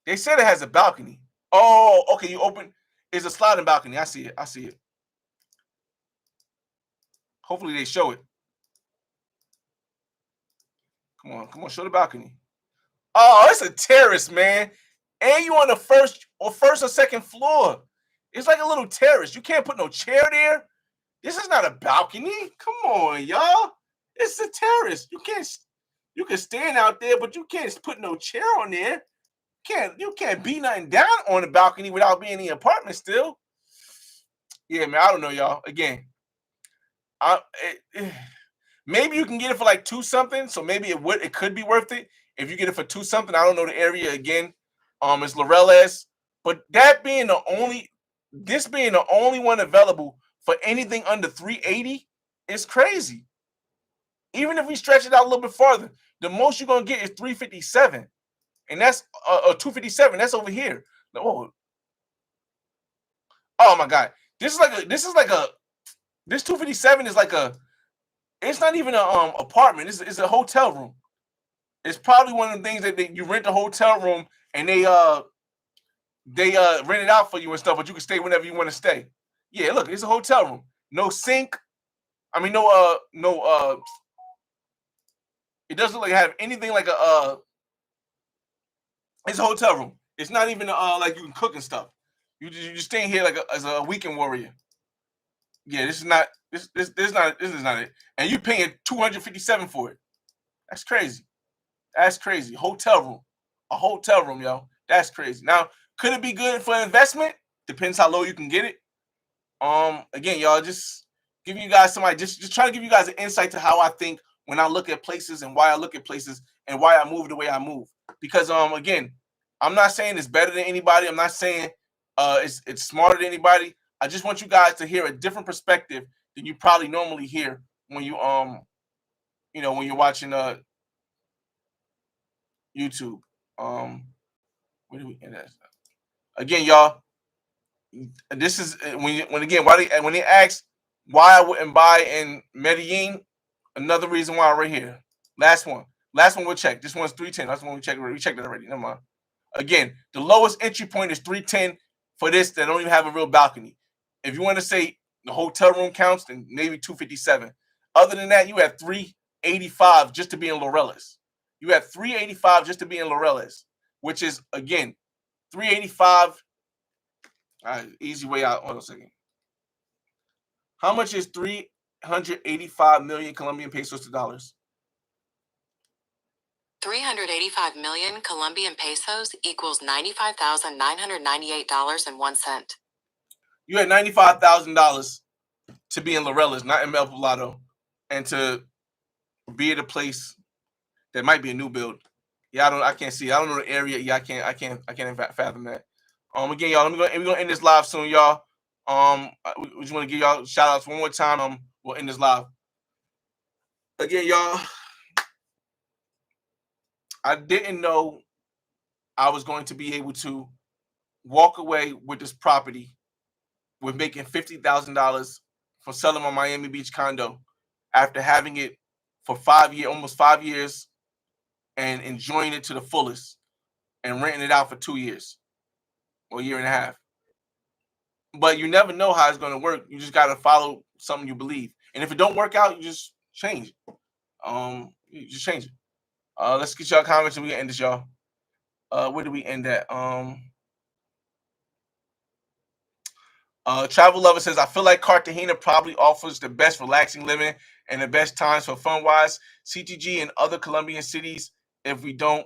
They said it has a balcony. Oh, okay. You open. It's a sliding balcony. I see it. I see it. Hopefully they show it. Come on, show the balcony. Oh, it's a terrace, man. And you on the first or second floor. It's like a little terrace. You can't put no chair there. This is not a balcony. Come on, y'all. It's a terrace. You can stand out there, but you can't put no chair on there. You can't be nothing down on the balcony without being in the apartment still. Yeah, man. I don't know, y'all. Again, maybe you can get it for like 2 something. So maybe it could be worth it if you get it for 2 something. I don't know the area again. It's Laureles, but this being the only one available for anything under 380 is crazy. Even if we stretch it out a little bit farther, the most you're gonna get is 357, and that's 257. That's over here. Oh my God, this 257 is like a. It's not even a apartment. It's a hotel room. It's probably one of the things that you rent a hotel room and they rent it out for you and stuff, but you can stay whenever you want to stay. Yeah, look, it's a hotel room. No sink. I mean, no. It doesn't like have anything like a. It's a hotel room. It's not even like you can cook and stuff. You're staying here like as a weekend warrior. Yeah, this is not it. And you paying $257 for it. That's crazy. That's crazy. Hotel room. A hotel room, yo. That's crazy. Now, could it be good for investment? Depends how low you can get it. Again, y'all, just giving you guys just trying to give you guys an insight to how I think when I look at places and why I look at places and why I move the way I move. Because again, I'm not saying it's better than anybody. I'm not saying it's smarter than anybody. I just want you guys to hear a different perspective than you probably normally hear when you when you're watching YouTube. Where do we end that? Again, y'all. This is when they ask why I wouldn't buy in Medellin. Another reason why right here. Last one we'll check. This one's 310. That's the one we checked already. We checked it already. Never mind. Again, the lowest entry point is 310 for this that don't even have a real balcony. If you want to say the hotel room counts, then maybe 257. Other than that, you have 385 just to be in Laureles. You have 385 just to be in Laureles, which is again 385. All right, easy way out. Hold on a second. How much is 385 million Colombian pesos to dollars? 385 million Colombian pesos equals $95,998.01. You had $95,000 to be in Laureles, not in El Poblado, and to be at a place that might be a new build. Yeah, I can't see. I don't know the area. Yeah, I can't fathom that. Again, y'all, we're gonna end this live soon, y'all. We just want to give y'all shout outs one more time. We'll end this live. Again, y'all. I didn't know I was going to be able to walk away with this property with making $50,000 for selling my Miami Beach condo after having it for almost 5 years, and enjoying it to the fullest and renting it out for 2 years or a year and a half. But you never know how it's going to work. You just got to follow something you believe. And if it don't work out, you just change it. You just change it. Let's get y'all comments and we can end this, y'all. Where do we end at? Travel Lover says, I feel like Cartagena probably offers the best relaxing living and the best times for fun-wise. CTG and other Colombian cities, if we don't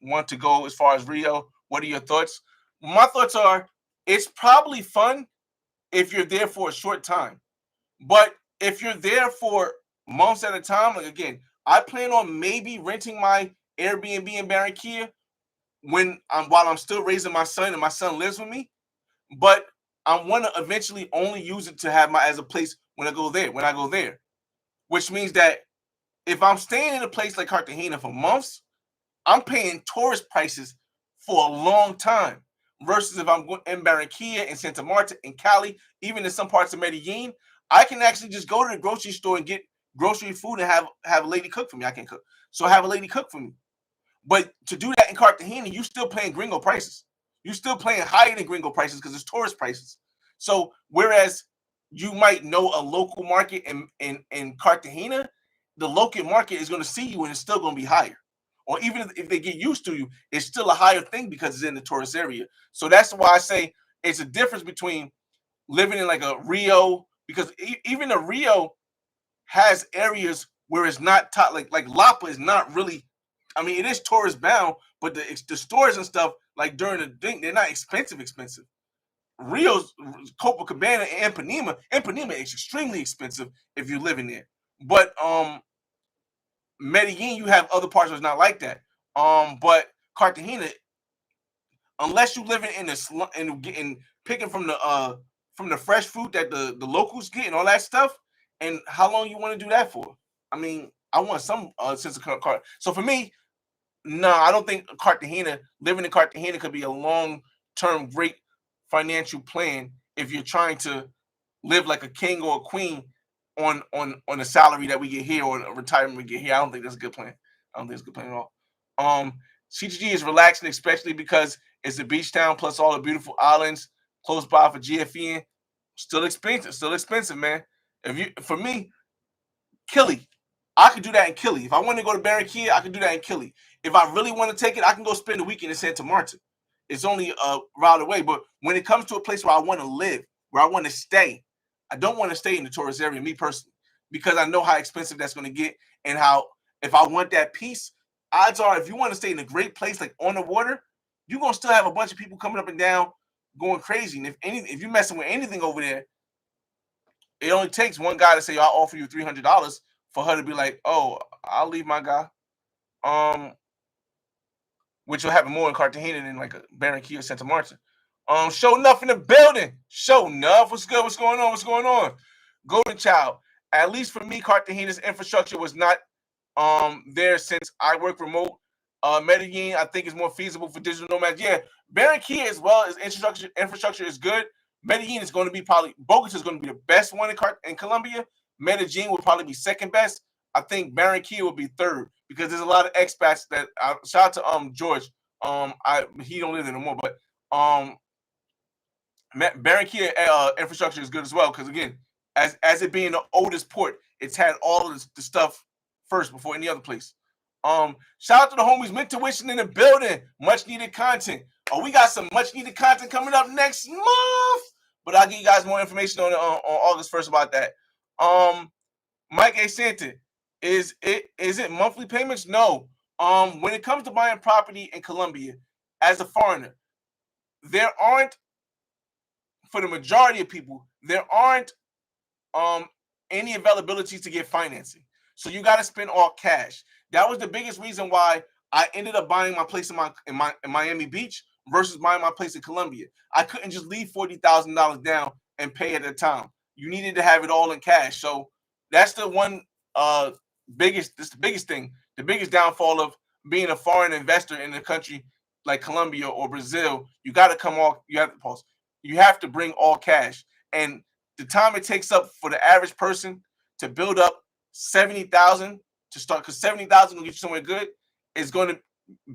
want to go as far as Rio. What are your thoughts? My thoughts are, it's probably fun if you're there for a short time. But if you're there for months at a time, like again, I plan on maybe renting my Airbnb in Barranquilla while I'm still raising my son and my son lives with me. But I want to eventually only use it to have as a place when I go there. Which means that if I'm staying in a place like Cartagena for months, I'm paying tourist prices for a long time. Versus if I'm in Barranquilla, in Santa Marta, in Cali, even in some parts of Medellin, I can actually just go to the grocery store and get grocery food and have a lady cook for me. I can cook. So I have a lady cook for me. But to do that in Cartagena, you still paying gringo prices. You still paying higher than gringo prices because it's tourist prices. So whereas you might know a local market in Cartagena, the local market is going to see you and it's still going to be higher. Or even if they get used to you, it's still a higher thing because it's in the tourist area. So that's why I say it's a difference between living in like a Rio, because even a Rio has areas where it's not top, like Lapa is not really. I mean, it is tourist bound, but the stores and stuff like during the thing, they're not expensive. Rio's Copacabana and Ipanema is extremely expensive if you're living there. But Medellin, you have other parts where it's not like that. But Cartagena, unless you living in the slum and getting picking from the fresh fruit that the locals get and all that stuff, and how long you want to do that for? I mean, I want some sense of car. So for me, no, I don't think living in Cartagena could be a long term great financial plan if you're trying to live like a king or a queen on a salary that we get here or a retirement we get here. I don't think that's a good plan. I don't think it's a good plan at all. Um, CGG is relaxing, especially because it's a beach town plus all the beautiful islands close by for GFN. Still expensive, man. If you for me, Killy. I could do that in Killy. If I want to go to Barranquilla, I can do that in Killy. If I really want to take it, I can go spend the weekend in Santa Marta. It's only a route away. But when it comes to a place where I want to live, where I want to stay, I don't want to stay in the tourist area, me personally, because I know how expensive that's going to get and how if I want that peace, odds are if you want to stay in a great place like on the water, you're going to still have a bunch of people coming up and down going crazy. And if you're messing with anything over there, it only takes one guy to say, I'll offer you $300 for her to be like, oh, I'll leave my guy. Which will happen more in Cartagena than like a Barranquilla or Santa Marta. Show enough in the building. Show enough. What's good? What's going on? What's going on? Golden Child. At least for me, Cartagena's infrastructure was not there since I work remote. Medellin, I think, is more feasible for digital nomads. Yeah, Barranquilla as well as infrastructure is good. Medellin is going to be probably Bogota is going to be the best one in Colombia. Medellin will probably be second best. I think Barranquilla will be third because there's a lot of expats that shout out to George. He don't live there no more, but Barranquilla infrastructure is good as well because again, as it being the oldest port, it's had all of the stuff first before any other place. Shout out to the homies Mentuition in the building. Much needed content. Oh, we got some much needed content coming up next month. But I'll give you guys more information on August 1st about that. Mike A. Santa, is it monthly payments? No. When it comes to buying property in Colombia as a foreigner, there aren't, for the majority of people, there aren't any availability to get financing. So you got to spend all cash. That was the biggest reason why I ended up buying my place in Miami Beach versus buying my place in Colombia. I couldn't just leave $40,000 down and pay at a time. You needed to have it all in cash. So that's the one biggest thing, the biggest downfall of being a foreign investor in a country like Colombia or Brazil. You got to you have to bring all cash. And the time it takes up for the average person to build up 70,000 to start, because 70,000 will get you somewhere good, is going to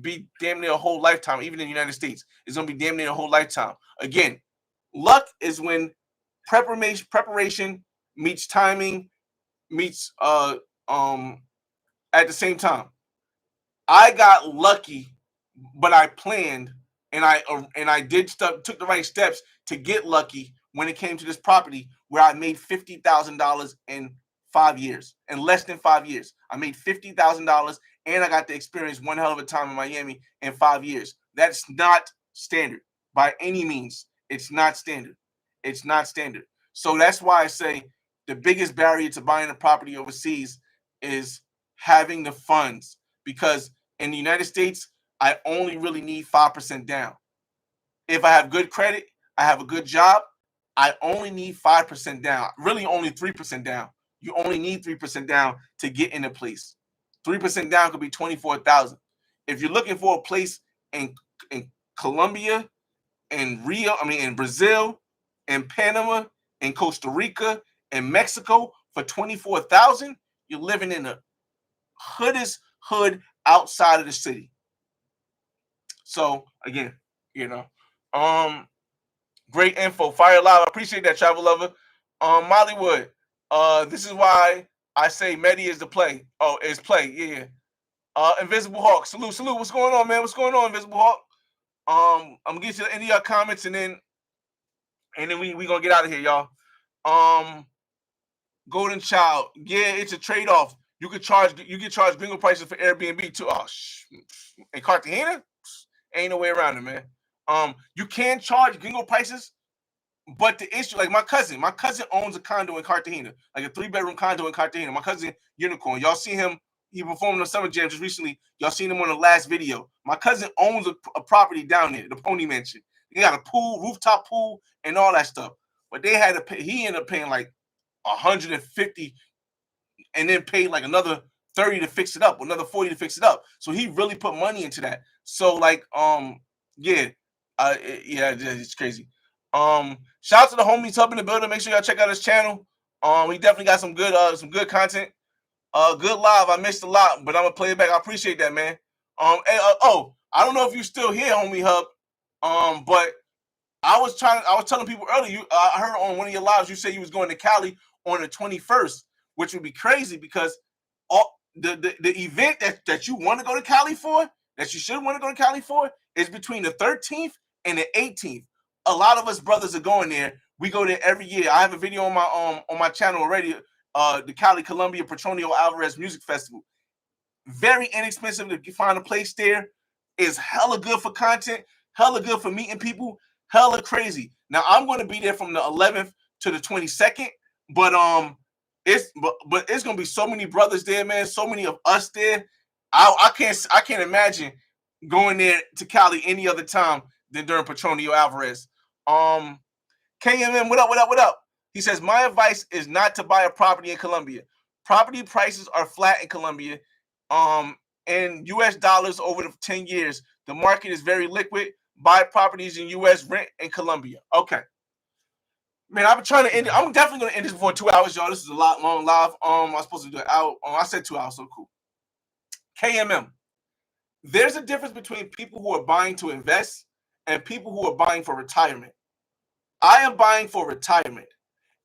be damn near a whole lifetime. Even in the United States, it's going to be damn near a whole lifetime. Again, luck is when preparation meets timing meets at the same time. I got lucky, but I planned and I did stuff, took the right steps to get lucky when it came to this property where I made $50,000 in 5 years, in less than 5 years. I made $50,000 and I got to experience one hell of a time in Miami in 5 years. That's not standard by any means. It's not standard. It's not standard. So that's why I say the biggest barrier to buying a property overseas is having the funds, because in the United States, I only really need 5% down. If I have good credit, I have a good job, I only need 5% down. Really, only 3% down. You only need 3% down to get in a place. 3% down could be 24,000. If you're looking for a place in Colombia, in in Brazil, in Panama, in Costa Rica, in Mexico for 24,000, you're living in a hood outside of the city. So again, great info. Fire Live. I appreciate that, Travel Lover. Mollywood. This is why I say Medi is the play. Oh, is play. Yeah. Invisible Hawk. Salute. What's going on, man? What's going on, Invisible Hawk? I'm gonna get you any of your comments and then we gonna get out of here, y'all. Golden Child. Yeah, it's a trade-off. You get charged gringo prices for Airbnb too. Oh, in Cartagena? Ain't no way around it, man. You can charge gringo prices, but the issue, like my cousin owns a condo in Cartagena, like a 3-bedroom condo in Cartagena. My cousin Unicorn, y'all see him. He performed on Summer Jam just recently. Y'all seen him on the last video. My cousin owns a property down there, the Pony Mansion. They got a pool, rooftop pool, and all that stuff. But they had to pay. He ended up paying like 150, and then paid like another 30 to fix it up, another 40 to fix it up. So he really put money into that. So like, yeah, it's crazy. Shout out to the homies up in the building. Make sure y'all check out his channel. He definitely got some good content. Good live. I missed a lot, but I'm gonna play it back. I appreciate that, man. I don't know if you're still here, homie Hub. But I was telling people earlier. I heard on one of your lives you said you was going to Cali on the 21st, which would be crazy because the event that you want to go to Cali for, that you should want to go to Cali for, is between the 13th and the 18th. A lot of us brothers are going there. We go there every year. I have a video on my channel already. The Cali Colombia Petronio Alvarez Music Festival. Very inexpensive to find a place there. Is hella good for content, hella good for meeting people, hella crazy. Now I'm going to be there from the 11th to the 22nd, but it's gonna be so many brothers there, man. So many of us there. I can't imagine going there to Cali any other time than during Petronio Alvarez. KMM, what up? He says, my advice is not to buy a property in Colombia. Property prices are flat in Colombia. In US dollars over the 10 years. The market is very liquid. Buy properties in US, rent in Colombia. Okay. Man, I've been trying to end it. I'm definitely going to end this before 2 hours, y'all. This is a lot long live. I was supposed to do it out. I said 2 hours, so cool. KMM. There's a difference between people who are buying to invest and people who are buying for retirement. I am buying for retirement.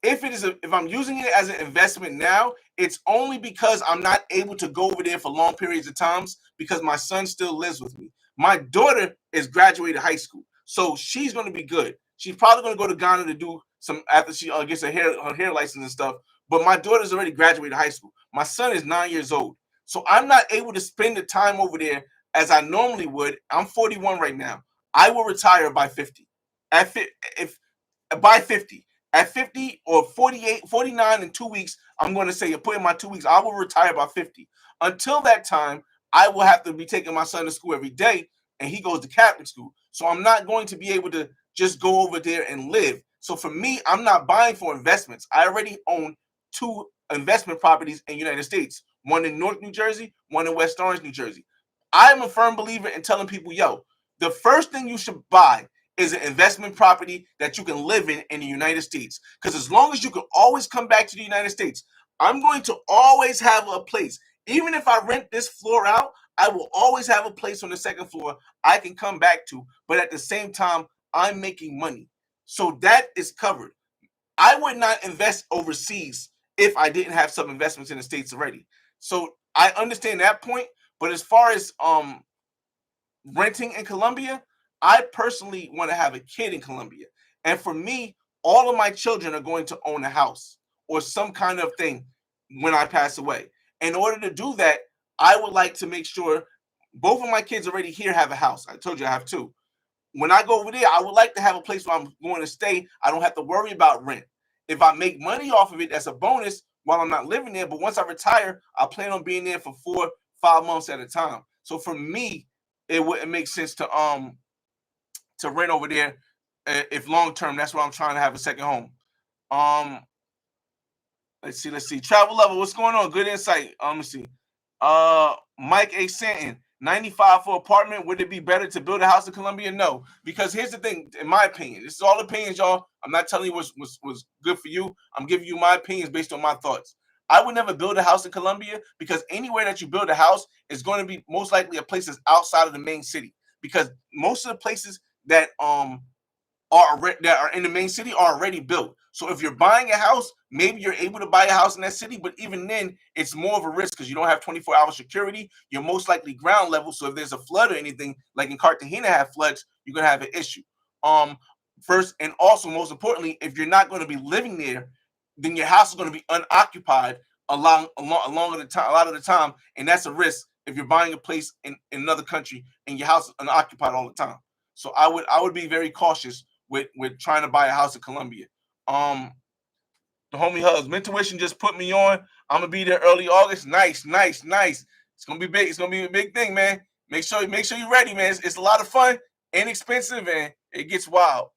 If I'm using it as an investment now, it's only because I'm not able to go over there for long periods of times because my son still lives with me. My daughter is graduated high school, so she's going to be good. She's probably going to go to Ghana to do some after she gets her hair license and stuff. But my daughter's already graduated high school. My son is 9 years old, so I'm not able to spend the time over there as I normally would. I'm 41 right now. I will retire by 50. By 50. At 50 or 48, 49 in 2 weeks, I'm going to say, put in my 2 weeks, I will retire by 50. Until that time, I will have to be taking my son to school every day, and he goes to Catholic school. So I'm not going to be able to just go over there and live. So for me, I'm not buying for investments. I already own 2 investment properties in the United States, one in North New Jersey, one in West Orange, New Jersey. I'm a firm believer in telling people, yo, the first thing you should buy is an investment property that you can live in the United States. Because as long as you can always come back to the United States, I'm going to always have a place. Even if I rent this floor out, I will always have a place on the second floor I can come back to. But at the same time, I'm making money. So that is covered. I would not invest overseas if I didn't have some investments in the States already. So I understand that point. But as far as renting in Colombia, I personally want to have a kid in Colombia. And for me, all of my children are going to own a house or some kind of thing when I pass away. In order to do that, I would like to make sure both of my kids already here have a house. I told you I have 2. When I go over there, I would like to have a place where I'm going to stay. I don't have to worry about rent. If I make money off of it, that's a bonus while I'm not living there. But once I retire, I plan on being there for 4-5 months at a time. So for me, it wouldn't make sense to rent over there if long term, that's why I'm trying to have a second home. Let's see. Travel level, what's going on? Good insight. Let me see. Mike A. Santon, 95 for apartment. Would it be better to build a house in Colombia? No, because here's the thing. In my opinion, this is all opinions, y'all. I'm not telling you what's good for you. I'm giving you my opinions based on my thoughts. I would never build a house in Colombia because anywhere that you build a house is going to be most likely a place that's outside of the main city. Because most of the places that that are in the main city are already built. So if you're buying a house, maybe you're able to buy a house in that city, but even then, it's more of a risk because you don't have 24-hour security. You're most likely ground level. So if there's a flood or anything, like in Cartagena have floods, you're gonna have an issue. First and also most importantly, if you're not going to be living there, then your house is going to be unoccupied a lot of the time, and that's a risk if you're buying a place in another country and your house is unoccupied all the time. So I would be very cautious with trying to buy a house in Colombia. The homie Hugs. Mentuition just put me on. I'm gonna be there early August. Nice. It's gonna be big. It's gonna be a big thing, man. Make sure you're ready, man. It's a lot of fun, inexpensive, and it gets wild.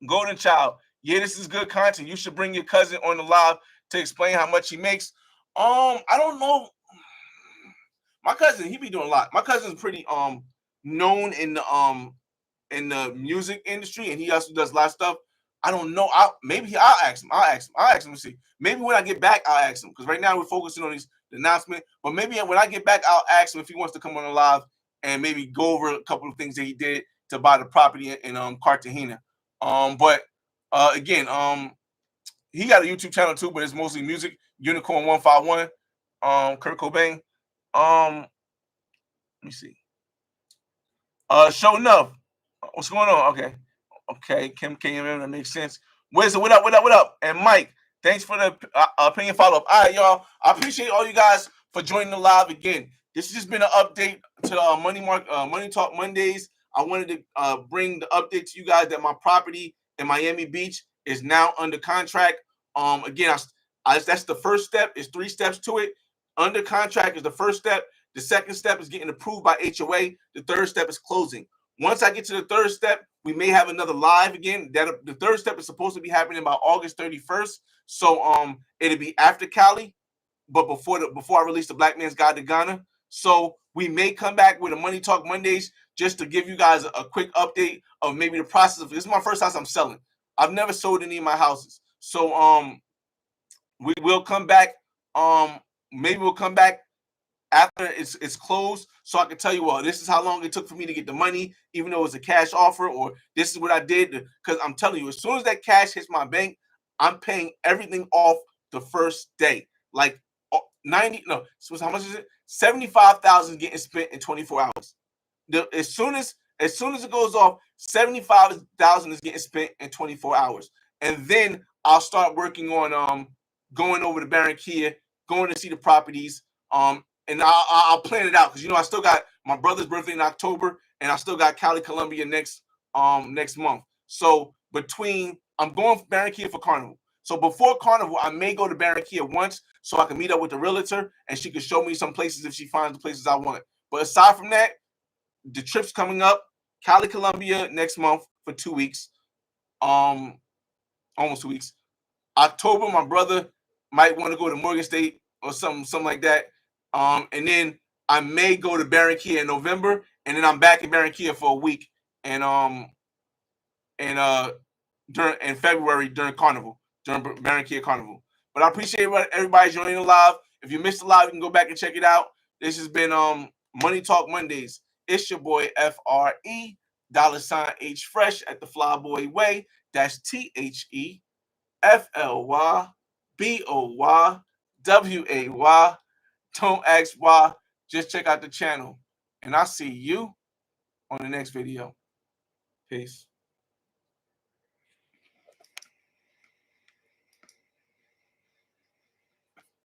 Golden Child. Yeah, this is good content. You should bring your cousin on the live to explain how much he makes. I don't know. My cousin, he be doing a lot. My cousin's pretty known in the music industry, and he also does a lot of stuff. I don't know. I'll ask him. I'll ask him to see. Maybe when I get back, I'll ask him because right now we're focusing on the announcement. But maybe when I get back, I'll ask him if he wants to come on the live and maybe go over a couple of things that he did to buy the property in Cartagena. But again, he got a YouTube channel too, but it's mostly music. Unicorn 151, Kurt Cobain. Let me see. Show enough. What's going on? Okay. Kim KMM, that makes sense. Wisdom, what up? And Mike, thanks for the opinion follow up. All right, y'all. I appreciate all you guys for joining the live again. This has just been an update to Money Talk Mondays. I wanted to bring the update to you guys that my property in Miami Beach is now under contract. Again, that's the first step. There's 3 steps to it. Under contract is the first step. The second step is getting approved by HOA. The third step is closing. Once I get to the third step, we may have another live again. The third step is supposed to be happening by August 31st. So it'll be after Cali, but before I release the Black Man's Guide to Ghana. So we may come back with a Money Talk Mondays just to give you guys a quick update of maybe the process of this. Is my first house I'm selling. I've never sold any of my houses. So we will come back. Maybe we'll come back after it's closed, so I can tell you, well, this is how long it took for me to get the money, even though it was a cash offer, or this is what I did. Because I'm telling you, as soon as that cash hits my bank, I'm paying everything off the first day. Like 90, no, so how much is it? 75,000 getting spent in 24 hours. As soon as it goes off, 75,000 is getting spent in 24 hours, and then I'll start working on going over to Barranquilla, going to see the properties. And I'll plan it out because I still got my brother's birthday in October, and I still got Cali, Colombia next month. So I'm going to Barranquilla for Carnival. So before Carnival, I may go to Barranquilla once so I can meet up with the realtor and she can show me some places if she finds the places I want. But aside from that, the trip's coming up. Cali, Colombia next month for 2 weeks. Almost 2 weeks. October, my brother might want to go to Morgan State or something like that. And then I may go to Barranquilla in November, and then I'm back in Barranquilla for a week, and in February during Carnival, during Barranquilla Carnival. But I appreciate everybody joining the live. If you missed the live, you can go back and check it out. This has been Money Talk Mondays. It's your boy FRE $H Fresh at the Flyboy Way. That's THEFLYBOYWAY. Don't ask why. Just check out the channel. And I'll see you on the next video. Peace.